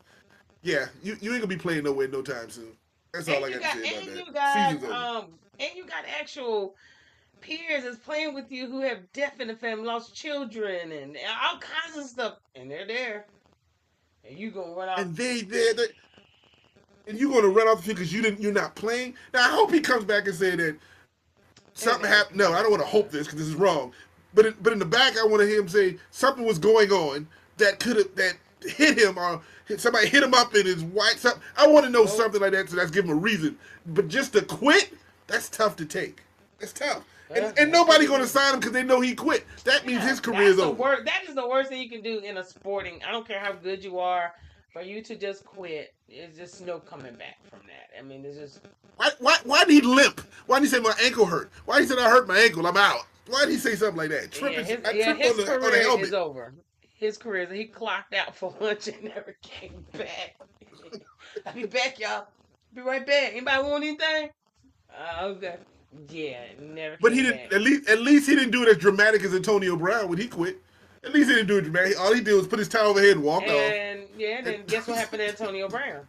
yeah, you ain't going to be playing nowhere no time soon. That's all And I you got to got say about and that. you got Season's over. and you got actual peers that's playing with you who have death in the family, lost children, and all kinds of stuff, and they're there, and you gonna run off And and you going to run off the field because you're not playing. Now I hope he comes back and say that something and happened. No, I don't want to hope this because this is wrong. But in the back, I want to hear him say something was going on that hit him or somebody hit him up in his white. Something. I want to know nope. something like that, so that's give him a reason. But just to quit, that's tough to take. That's tough. And That's what nobody it going to is. sign him because they know he quit. That means Yeah, his career that's is the over. worst. That is the worst thing you can do in a sporting. I don't care how good you are, for you to just quit. There's just no coming back from that. I mean, it's just Why did he limp? Why did he say my ankle hurt? Why did he say I hurt my ankle? I'm out. Why did he say something like that? I tripped his on the career is helmet. over. His career, he clocked out for lunch and never came back. I'll be back, y'all. Be right back. Anybody want anything? Okay. Yeah, never But he came didn't. back. At least he didn't do it as dramatic as Antonio Brown when he quit. At least he didn't do it dramatic. All he did was put his towel over head and walk off. And yeah, And then guess what happened to Antonio Brown?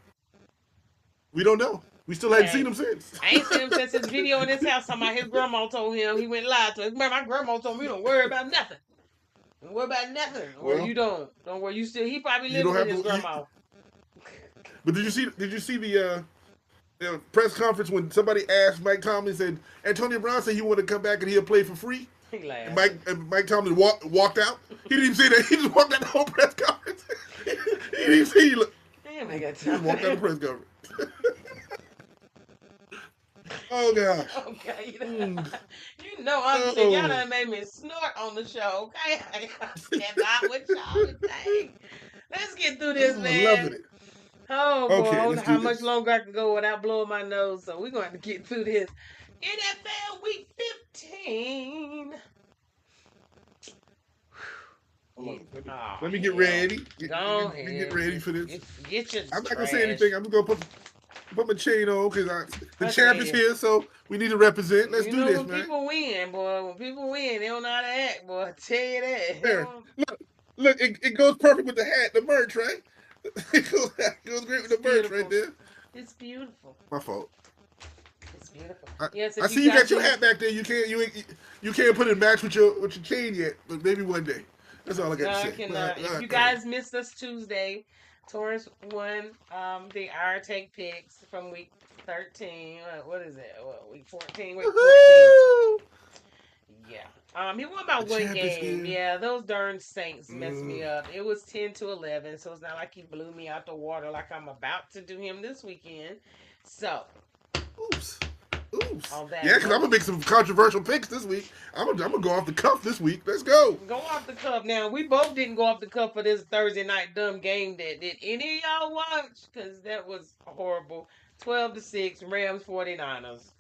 we don't know. We still hadn't seen Hey, him since. I ain't seen him since his video in his house talking about his grandma told him he went live to us. Man, my grandma told me don't worry about nothing. Don't worry about nothing. Or Well, you don't. Don't worry. You still he probably you living don't with have his to. grandma. But did you see the press conference when somebody asked Mike Tomlin said Antonio Brown said he wanted to come back and he'll play for free? He And laughed. Mike Tomlin walked out. He didn't even say that. He just walked out the whole press conference. He didn't even say he looked. Damn, I got He just walked out the time. press conference. Oh gosh. Okay. Mm. You know I'm sick. Y'all Oh. done made me snort on the show, okay? I gotta step out with y'all today. Let's get through this, Oh, loving man. it. Oh boy, I Okay, don't know let's do how much this. longer I can go without blowing my nose, so we're going to have to get through this. NFL Week 15. Hold on. Oh, Let me get hell. ready. Go Let me get ahead. ready for this. Get your I'm not gonna say trash. anything. I'm gonna put my chain on because the champ is Okay. here, so we need to represent. Let's You do know this, when man. people win, boy. When people win, they don't know how to act, boy. I tell you that. They There. don't- Look, it goes perfect with the hat, the merch, right? it goes great with It's the merch right beautiful. there. It's beautiful. My fault. It's beautiful. I, Yes, I if you see you got guys your miss, hat back there. You can't put it match with your chain yet, but maybe one day. That's all I got to I say. can. All If you right. guys missed us Tuesday, Torrence won the our take picks from week 13. What is it? Week 14. Week 14. Woohoo! Yeah. He won by The one champ is game. here. Yeah, those darn Saints messed me Mm, up. It was 10-11, so it's not like he blew me out the water like I'm about to do him this weekend. So, oops. Oops. on that Yeah, because I'm note, gonna make some controversial picks this week. I'm gonna go off the cuff this week. Let's go. go off the cuff. Now, we both didn't go off the cuff for this Thursday night dumb game. That did any of y'all watch? Because that was horrible. 12-6, Rams 49ers.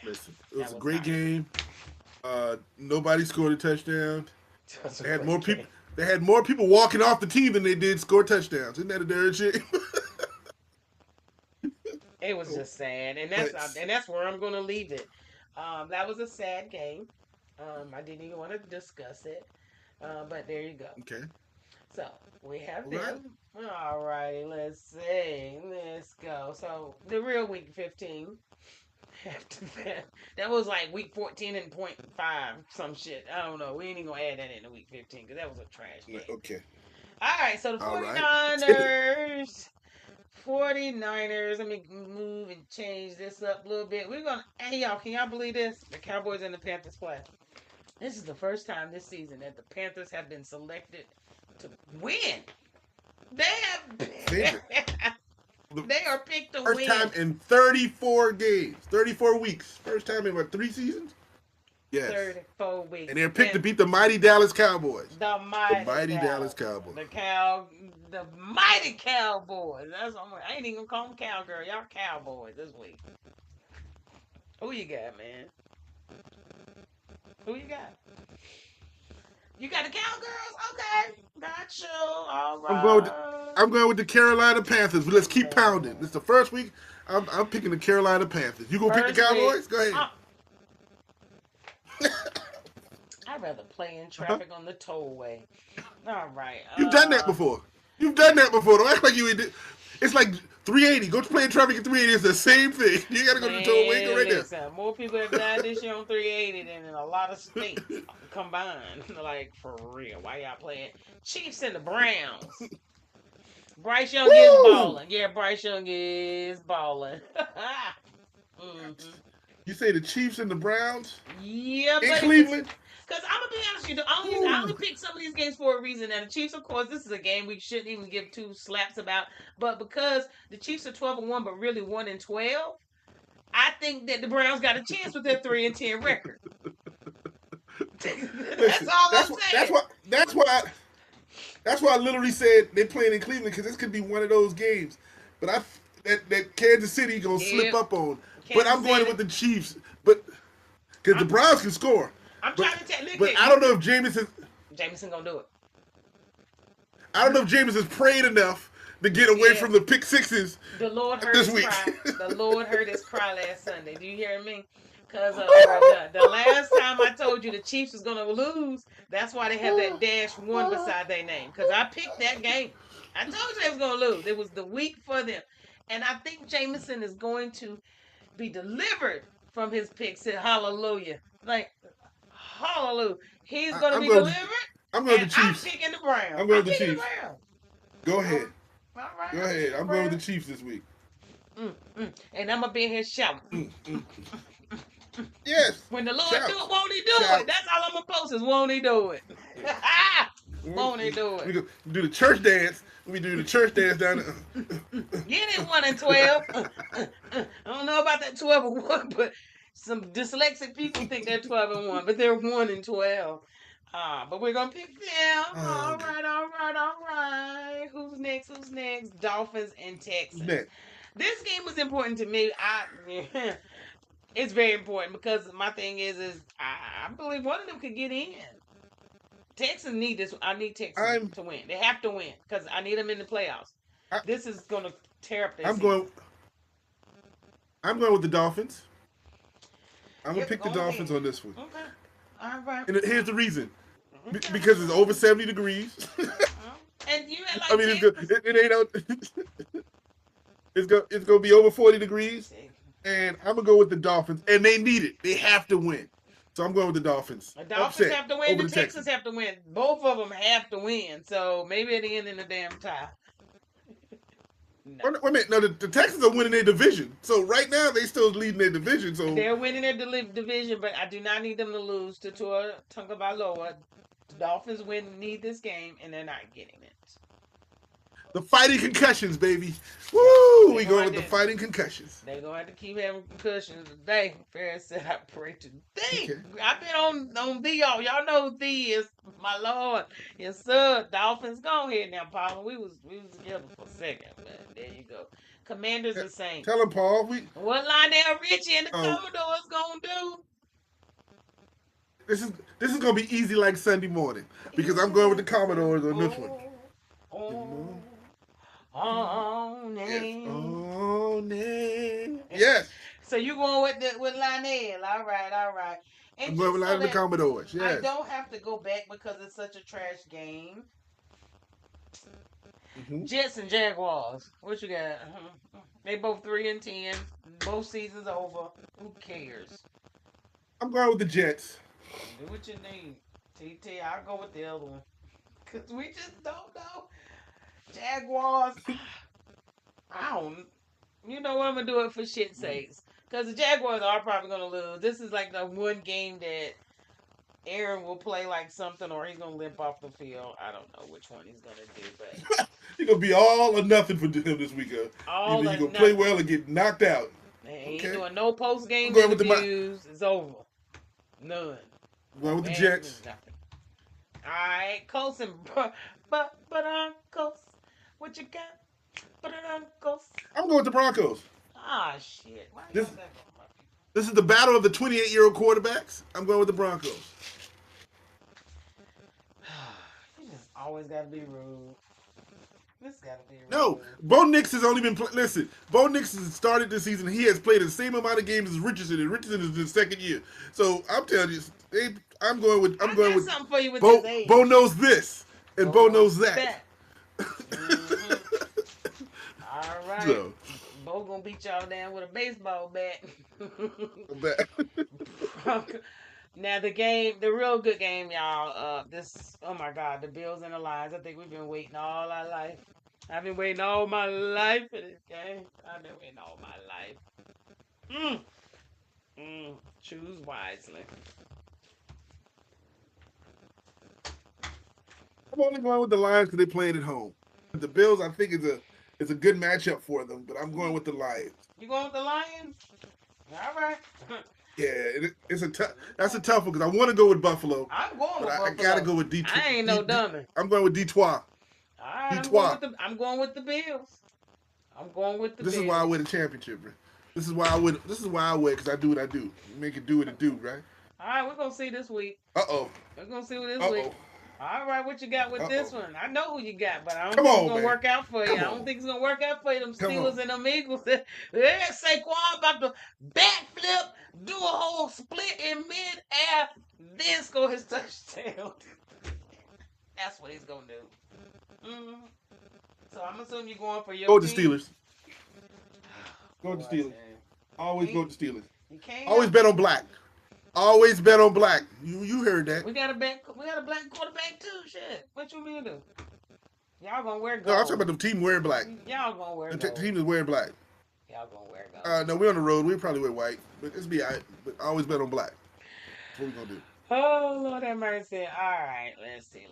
Yeah, Listen, it that was a was great not good. game. Nobody scored a touchdown. That's a They had more great people. game. They had more people walking off the team than they did score touchdowns. Isn't that a darn shame? It was just sad, and but that's where I'm gonna leave it. That was a sad game. I didn't even want to discuss it, but there you go. okay, So we have all right. them. All righty, let's see. Let's go. So the real week 15. After that was like week 14 and point five, some shit. I don't know. We ain't even gonna add that into week 15 because that was a trash game. Okay, All right, so the all right. 49ers. 49ers. Let me move and change this up a little bit. We're gonna hey y'all, can y'all believe this? The Cowboys and the Panthers play. This is the first time this season that the Panthers have been selected to win. They Favorite. have The they are picked to first win. time in 34 games, 34 weeks. First time in what 3 seasons? Yes. 34 weeks. And they're picked to And beat the mighty Dallas Cowboys. the The mighty mighty cow. Dallas Cowboys. The mighty Cowboys. That's I ain't even gonna call them cowgirl. Y'all Cowboys this week. Who you got, man? Who you got? You got the Cowgirls? Okay. Got you. All I'm going. With, right. I'm going with the Carolina Panthers. But let's keep pounding. This is the first week. I'm picking the Carolina Panthers. You gonna pick the First week. Cowboys? Go ahead. I'd rather play in traffic on the tollway. All right. You've done that before. You've done that before. Don't act like you did. It's like 380. Go play in traffic at 380. It's the same thing. You gotta go to the tollway. Go right there. Listen, more people have died this year on 380 than in a lot of states combined. Like, for real. Why y'all playing Chiefs and the Browns? Bryce Young is balling. Yeah, Bryce Young is balling. Mm-hmm. You say the Chiefs and the Browns Yeah, in but Cleveland? because I'm gonna be honest with you, I only picked some of these games for a reason. Now the Chiefs, of course, this is a game we shouldn't even give two slaps about. But because the Chiefs are 12-1, but really 1-12, I think that the Browns got a chance with their 3-10 record. That's all I'm saying. That's why I literally said they're playing in Cleveland because this could be one of those games. But that Kansas City gonna slip up on. But I'm going with the Chiefs. But because the Browns can score. I'm trying to tell you. But I don't know if Jameson gonna do it. I don't know if Jameson's prayed enough to get away from the pick sixes. The Lord heard this his week. cry. The Lord heard his cry last Sunday. Do you hear me? Because the last time I told you the Chiefs was going to lose, that's why they have that -1 beside their name. Because I picked that game. I told you they was going to lose. It was the week for them. And I think Jameson is going to be delivered from his picks. Hallelujah. Like, hallelujah. He's going to be delivered. I'm going with the Chiefs. I'm picking the Browns. I'm going with the Chiefs. Go ahead. All right, Go ahead. I'm going with the Chiefs this week. And I'm going to be in here shouting. Yes. When the Lord do it, won't he do it? That's all I'm going to post is, won't he do it? Won't he do it? We do the church dance. We do the church dance down there. Get it 1-12. I don't know about that 12-1, but some dyslexic people think they're 12-1, but they're 1-12. But we're gonna pick them. All right. Who's next? Dolphins and Texans. Next. This game was important to me. It's very important because my thing is I believe one of them could get in. Texans need this. I need Texans to win. They have to win because I need them in the playoffs. This is gonna tear up their season. I'm going with the Dolphins. I'm gonna pick the Dolphins on this one. Okay. All right. And here's the reason. Because it's over 70 degrees. And you had like I mean, it ain't out. It's gonna be over 40 degrees. And I'm gonna go with the Dolphins. And they need it. They have to win. So I'm going with the Dolphins. The Dolphins have to win. The Texans have to win. Both of them have to win. So maybe at the end in the damn tie. No. Wait a minute. No, the Texans are winning their division. So right now they still leading their division. So they're winning their division, but I do not need them to lose to Tua Tagovailoa. The Dolphins need this game, and they're not getting it. The fighting concussions, baby. Woo! We going with the fighting concussions. They're going to have to keep having concussions today. Farrah said, I pray today. Okay. I've been on thee, y'all. Y'all know who thee is, my Lord. Yes, sir. Dolphins, go ahead now, Paul. We was together for a second, but there you go. Commanders and Saints. Tell him, Paul. What Lionel Richie and the Commodores gonna do? This is gonna be easy like Sunday morning because I'm going with the Commodores on this one. Yes. So you going with Lionel? All right. And I'm going with Lionel the Commodores. Yes. I don't have to go back because it's such a trash game. Jets and Jaguars. What you got? They both 3-10. Both seasons over. Who cares? I'm going with the Jets. Do what you need. TT, I'll go with the other one. Because we just don't know. Jaguars. You know what? I'm going to do it for shit's sakes. Because the Jaguars are probably going to lose. This is like the one game that Aaron will play like something or he's going to limp off the field. I don't know which one he's going to do. But he's going to be all or nothing for him this weekend. Either he's going to play well or get knocked out. He ain't doing no post-game interviews. It's over. None. Going with the Jets. All right, Colts and Broncos. What you got? Broncos. I'm going with the Broncos. Shit. This is the battle of the 28-year-old quarterbacks. I'm going with the Broncos. You just always got to be rude. This got to be rude. No, Bo Nix has only been listen. Bo Nix has started this season. He has played the same amount of games as Richardson, and Richardson is in his second year. So I'm telling you, I'm going with something for you with Bo. this age. Bo knows this, and Bo knows that. Mm-hmm. All right. So, Bo gonna beat y'all down with a baseball bat. but Now the game, the real good game, y'all. Oh my God, the Bills and the Lions. I think we've been waiting all our life. I've been waiting all my life for this game. I've been waiting all my life. Mm, choose wisely. I'm only going with the Lions because they playing at home. The Bills, I think, is a good matchup for them, but I'm going with the Lions. You going with the Lions? All right. Yeah, it's a tough. That's a tough one because I want to go with Buffalo, I'm going but with I got to Buffalo. go with Detroit. I ain't no dummy. I'm going with Detroit. All right, Detroit. I'm going with the Bills. I'm going with the This is why I Bills. win a championship, bro. This is why I win. This is why I win because I do what I do. Make it do what it do, right? All right, we're gonna see this week. Uh oh. We're gonna see what this Uh week. oh. All right, what you got with Uh this oh. one? I know who you got, but I don't Come think it's on, gonna man. work out for you. Come I don't on. think it's gonna work out for you. Them Come Steelers on. and them Eagles. Yeah, Saquon about to backflip, do a whole split in midair, then score his touchdown. That's what he's gonna do. So I'm assuming you're going for Go your with the team. Steelers. Go with Boy, the Steelers. Always go with the Steelers. You can't Always help bet it. on black. Always bet on black. You heard that. We got a black quarterback too. Shit, what you mean do? Y'all gonna wear No, I'm talking gold. about the team wearing black. Y'all gonna wear The gold. team is wearing black. Y'all gonna wear gold. No, we're on the road. We probably wear white, but it's be alright. But always bet on black. That's what we gonna do. Oh Lord have mercy. All right, let's see.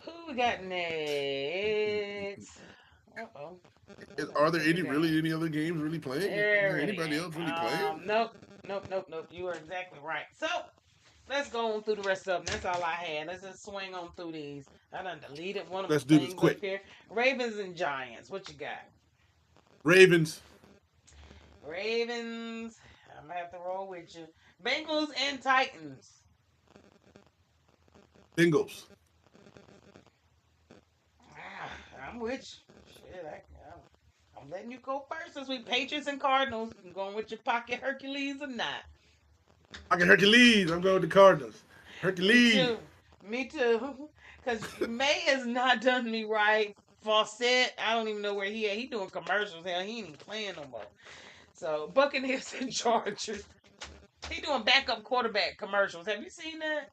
Who we got next? Uh-oh. Are there Pick a game. any other games really playing? Is there There it anybody is. else really playing? Nope. You are exactly right. So let's go on through the rest of them. That's all I had. Let's just swing on through these. I done deleted one of my Let's do this things quick. up here. Ravens and Giants. What you got? Ravens. Ravens. I'm gonna have to roll with you. Bengals and Titans. Bengals. I'm with you. Shit, I'm letting you go first this week. Patriots and Cardinals. I'm going with your pocket Hercules or not. I can Hercules. I'm going with the Cardinals. Me Hercules. too. Me too. Because May has not done me right. Fawcett, I don't even know where he at. He doing commercials. Hell, he ain't even playing no more. So Buccaneers and Chargers. He doing backup quarterback commercials. Have you seen that?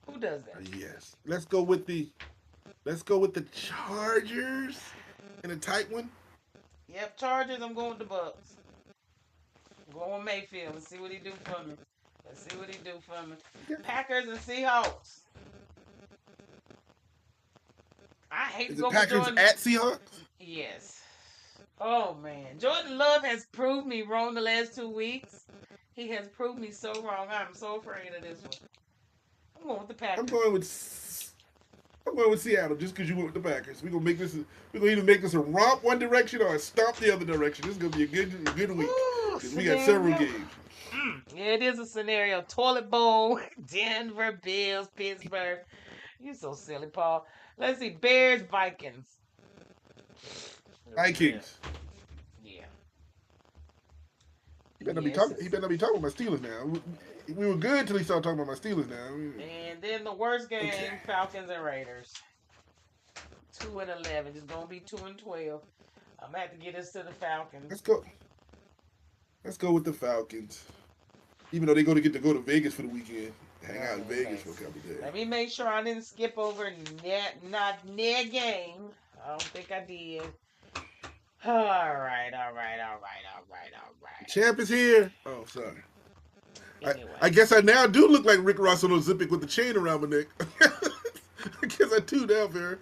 Who does that? Yes. Let's go with the Chargers in a tight one. Yep, Chargers. I'm going with the Bucks. I'm going with Mayfield. Let's see what he do for me. Packers and Seahawks. I hate to Is it go for Packers Jordan. at Seahawks? Yes. Oh man, Jordan Love has proved me wrong the last 2 weeks. He has proved me so wrong. I'm so afraid of this one. I'm going with the I'm Packers. going with Seattle just because you went with the Packers. We're gonna either make this a romp one direction or a stomp the other direction. This is gonna be a good week because we got several games. Yeah, it is a scenario. Toilet bowl, Denver, Bills, Pittsburgh. You so silly, Paul. Let's see, Bears, Vikings. Vikings. Yeah. He better not be Yes. talking. He better not be talking about my Steelers now. We were good until he started talking about my Steelers now. And then the worst game, Okay. Falcons and Raiders. 2-11. It's gonna be 2-12. I'm gonna have to get us to the Falcons. Let's go. Let's go with the Falcons. Even though they're going to get to go to Vegas for the weekend, hang out in Vegas for a couple of days. Let me make sure I didn't skip over not near game. I don't think I did. All right. Champ is here. Oh, sorry. Anyway. I guess I now do look like Rick Ross on Ozempic with the chain around my neck. I guess I do now, Farrah.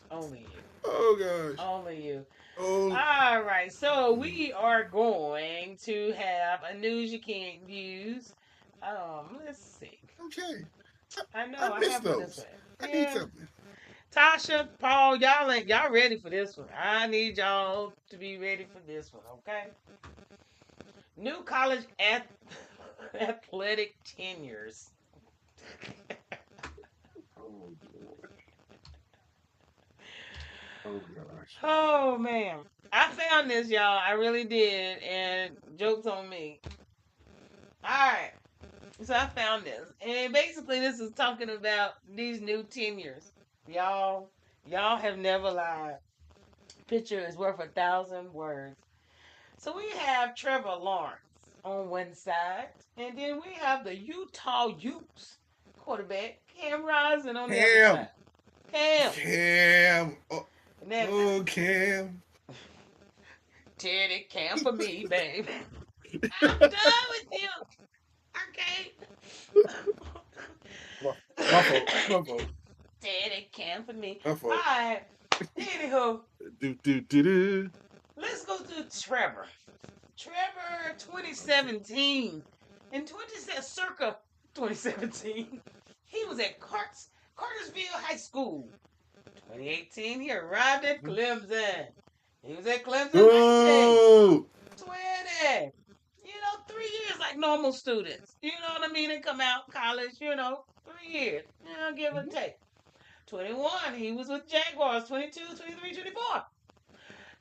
Only you. Oh gosh. Only you. Oh. All right, so we are going to have a news you can't use. Let's see. Okay. I know I I missed have those. this one. I need something. Tasha, Paul, y'all ready for this one? I need y'all to be ready for this one, okay? New college athletic tenures. Oh gosh. Oh man, I found this, y'all. I really did, and jokes on me. All right, So I found this, and basically this is talking about these new tenures. Y'all, y'all have never lied. Picture is worth 1,000 words. So we have Trevor Lawrence on one side, and then we have the Utah Utes quarterback Cam Rising on the other Cam, side. Cam. Cam, oh, And then oh Cam. Teddy Cam for me, baby. I'm done with you. My Okay. fault, my fault, Teddy Cam for me. my All fault. right. Anywho, Do. let's go to Trevor. Trevor 2017. In 20, circa 2017, he was at Cartersville High School. 2018, he arrived at Clemson. He was at Clemson 19. Go. 20. 3 years like normal students. You know what I mean? They come out college, 3 years. Give or take. 21, he was with Jaguars. 22, 23, 24.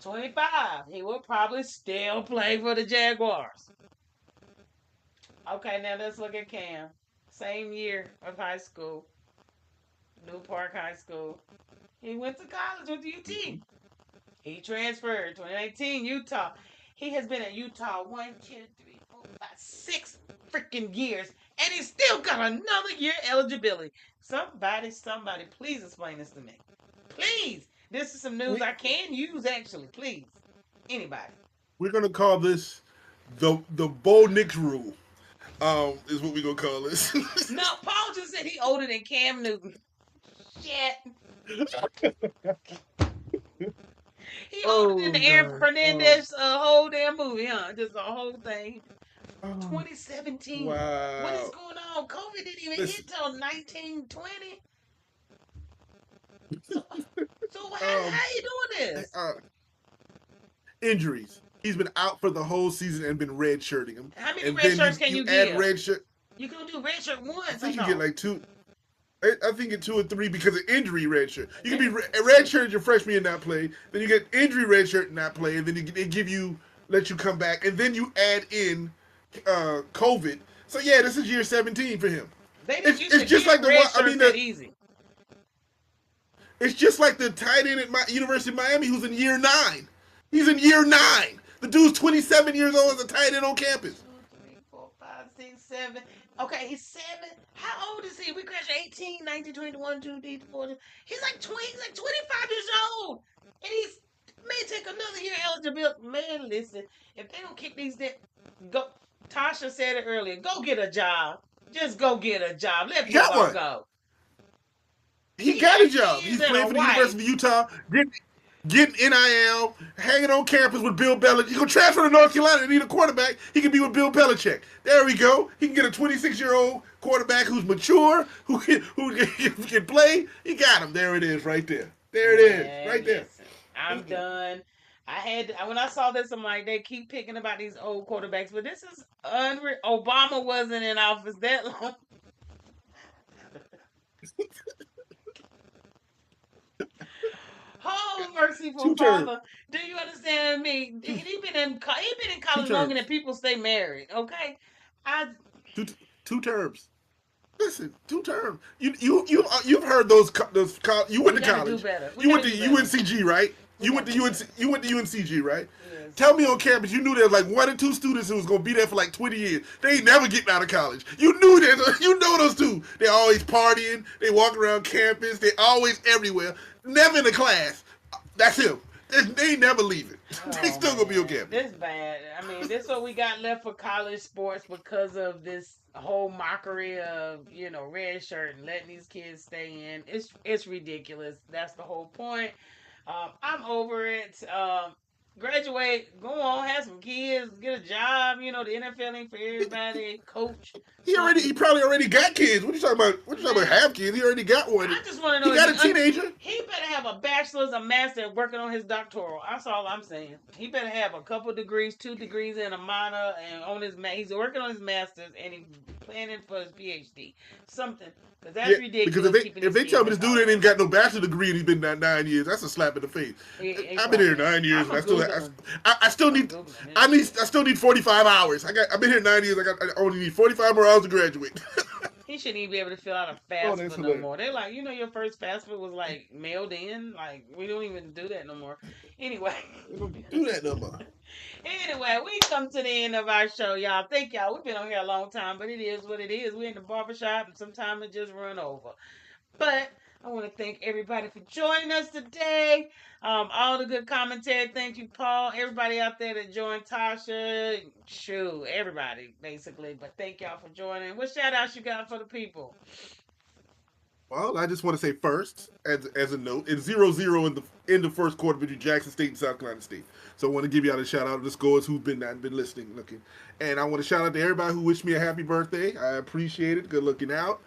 25, he will probably still play for the Jaguars. Okay, now let's look at Cam. Same year of high school, New Park High School. He went to college with UT. He transferred 2019 Utah. He has been at Utah 6 freaking years, and he still got another year eligibility. Somebody, please explain this to me. Please. This is some news We I can use actually. Please. Anybody. we're gonna call this the Bo Nix rule. Is what we're gonna call this. No, Paul just said he older than Cam Newton. Shit. He older than Oh the Aaron God. Fernandez whole damn movie, huh? Just the whole thing. Oh, 2017. What is wow. going on? COVID didn't even Listen. hit till 1920. So, so Um. how you doing this? Uh, injuries. He's been out for the whole season and been red shirting him. How many And red then shirts you can you you add give? red shirt. You can do red shirt I once, I think you get thought. like two. I think get 2 or 3 because of injury red shirt. You can be Then, a red shirt your freshman year and not play. Then you get injury red shirt and not play, and then they give you let you come back, and then you add in COVID. So yeah, this is year 17 for him. they didn't It's used it's to just give like red I shirts mean that easy. it's just like the tight end at my University of Miami who's in year 9. He's in year 9. The dude's 27 years old as a tight end on campus. 2, 3, 4, 5, 6, 7. Okay, he's 7. How old is he? We graduated 18, 19, 21, 22, 40. He's like 20. He's like 25 years old, and he's may take another year eligibility. Man, listen, if they don't kick these, go. Tasha said it earlier. Go get a job. Just go get a job. Let He got football one. go. He He got a got job. kids He's and playing a for the wife. University of Utah, getting NIL, hanging on campus with Bill Belichick. He can transfer to North Carolina and need a quarterback. He can be with Bill Belichick. There we go. He can get a 26-year-old quarterback who's mature, who can play. He got him. There it is, right there. There it is, Man, right there. listen, I'm done. When I saw this, I'm like, they keep picking about these old quarterbacks, but this is unreal. Obama wasn't in office that long. Oh, merciful Two terms. Father, do you understand me? Two, He been in two college longer than terms. people stay married. Okay, I Two two terms. Listen, 2 terms. You've heard those. You went we to got to do college. better. We You got went to to do better. UNCG, right? We You got went to to do UNC. better. You went to UNCG, right? Yes. Tell me on campus, you knew there was like 1 or 2 students who was gonna be there for like 20 years. They ain't never getting out of college. You knew that. You know those two. They always partying. They walk around campus. They always everywhere. Never in a class. That's him. They ain't never leaving. They Oh still gonna be on man, campus. this bad. I mean, this what we got left for college sports because of this whole mockery of red shirt and letting these kids stay in. It's ridiculous. That's the whole point. I'm over it. Graduate, go on, have some kids, get a job. The NFL ain't for everybody. Coach He something. probably already got kids. What you talking about? What you talking about? Man, Have kids? He already got one. I just want to He know if got a teenager. he better have a bachelor's, a master, working on his doctoral. That's all I'm saying. He better have a couple degrees, 2 degrees, and a minor, and he's working on his master's, and planning for his PhD, something. Because Yeah, that's because ridiculous keeping if these they tell kids me in this dude ain't even college. got no bachelor degree and he's been there 9 years, that's a slap in the face. He I've been here probably ain't. 9 years I'm and gonna Google him. I still I'm need Googling this shit. I still need 45 hours. I've been here 9 years. I only need 45 more hours to graduate. He shouldn't even be able to fill out a Oh, that's FAFSA no hilarious. more. They're like, your first FAFSA was like mailed in. Like, we don't even do that no more. Anyway. We don't do that no more. Anyway, we come to the end of our show, y'all. Thank y'all. We've been on here a long time, but it is what it is. We're in the barbershop, and sometimes it just run over. But I want to thank everybody for joining us today. All the good commentary. Thank you, Paul. Everybody out there that joined, Tasha, Shoo, everybody basically. But thank y'all for joining. What shout outs you got for the people? Well, I just want to say first, as a note, it's 0-0 in the first quarter between Jackson State and South Carolina State. So I want to give y'all a shout out to the scores who've been listening, looking, and I want to shout out to everybody who wished me a happy birthday. I appreciate it. Good looking out.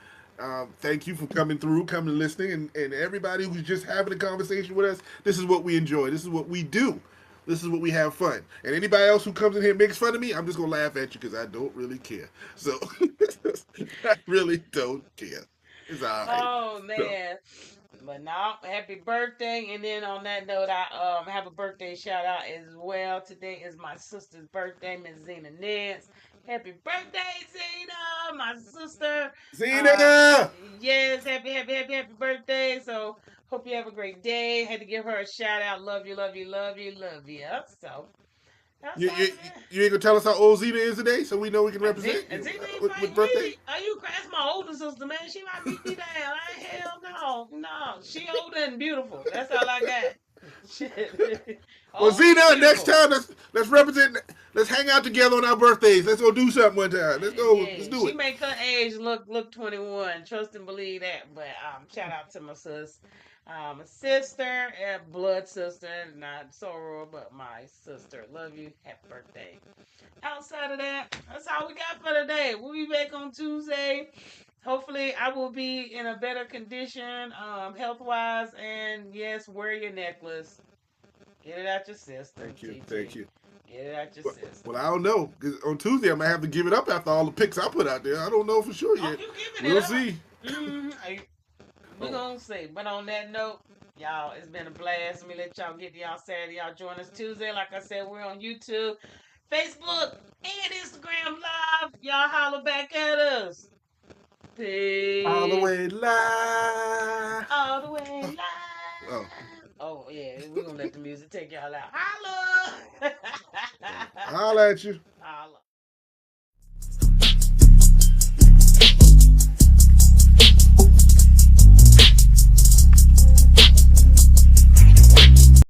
Thank you for coming through, coming and listening, and everybody who's just having a conversation with us. This is what we enjoy. This is what we do. This is what we have fun. And anybody else who comes in here and makes fun of me, I'm just gonna laugh at you because I don't really care. So I really don't care. It's all right. Oh So, man. But no, happy birthday. And then on that note, I have a birthday shout out as well. Today is my sister's birthday, Miss Zena Nance. Happy birthday, Zena, my sister. Uh Zena! yes, happy birthday. So hope you have a great day. Had to give her a shout out. Love you, love you, love you, love you. So that's You, all you, man. you ain't gonna tell us how old Zena is today so we know we can Zena, represent you Zena ain't with fighting birthday? me. Are you crazy? That's my older sister, man. She might beat me down. I ain't hell no. No. She older and beautiful. That's all I got. Shit. Well, Old and Zena, next beautiful. time let's represent. Let's hang out together on our birthdays. Let's go do something one time. Let's go. Let's Yeah, do she it. make her age look 21. Trust and believe that. But shout out to my sis, my sister, blood sister, not sorrow, but my sister. Love you. Happy birthday. Outside of that, that's all we got for today. We'll be back on Tuesday. Hopefully, I will be in a better condition, health wise. And yes, wear your necklace. Get it out your system, Thank you. Thank TT. you. Get it out your system. Well, I don't know. 'Cause on Tuesday, I might have to give it up after all the picks I put out there. I don't know for sure Oh, yet. you giving it We'll up? see. We're Oh, gonna see. But on that note, y'all, it's been a blast. Let me let y'all get to y'all Saturday. Y'all join us Tuesday. Like I said, we're on YouTube, Facebook, and Instagram Live. Y'all holler back at us. all the Peace. way live. All the way Oh, live. Oh, yeah, we're gonna let the music take y'all out. Holla! I'll at you.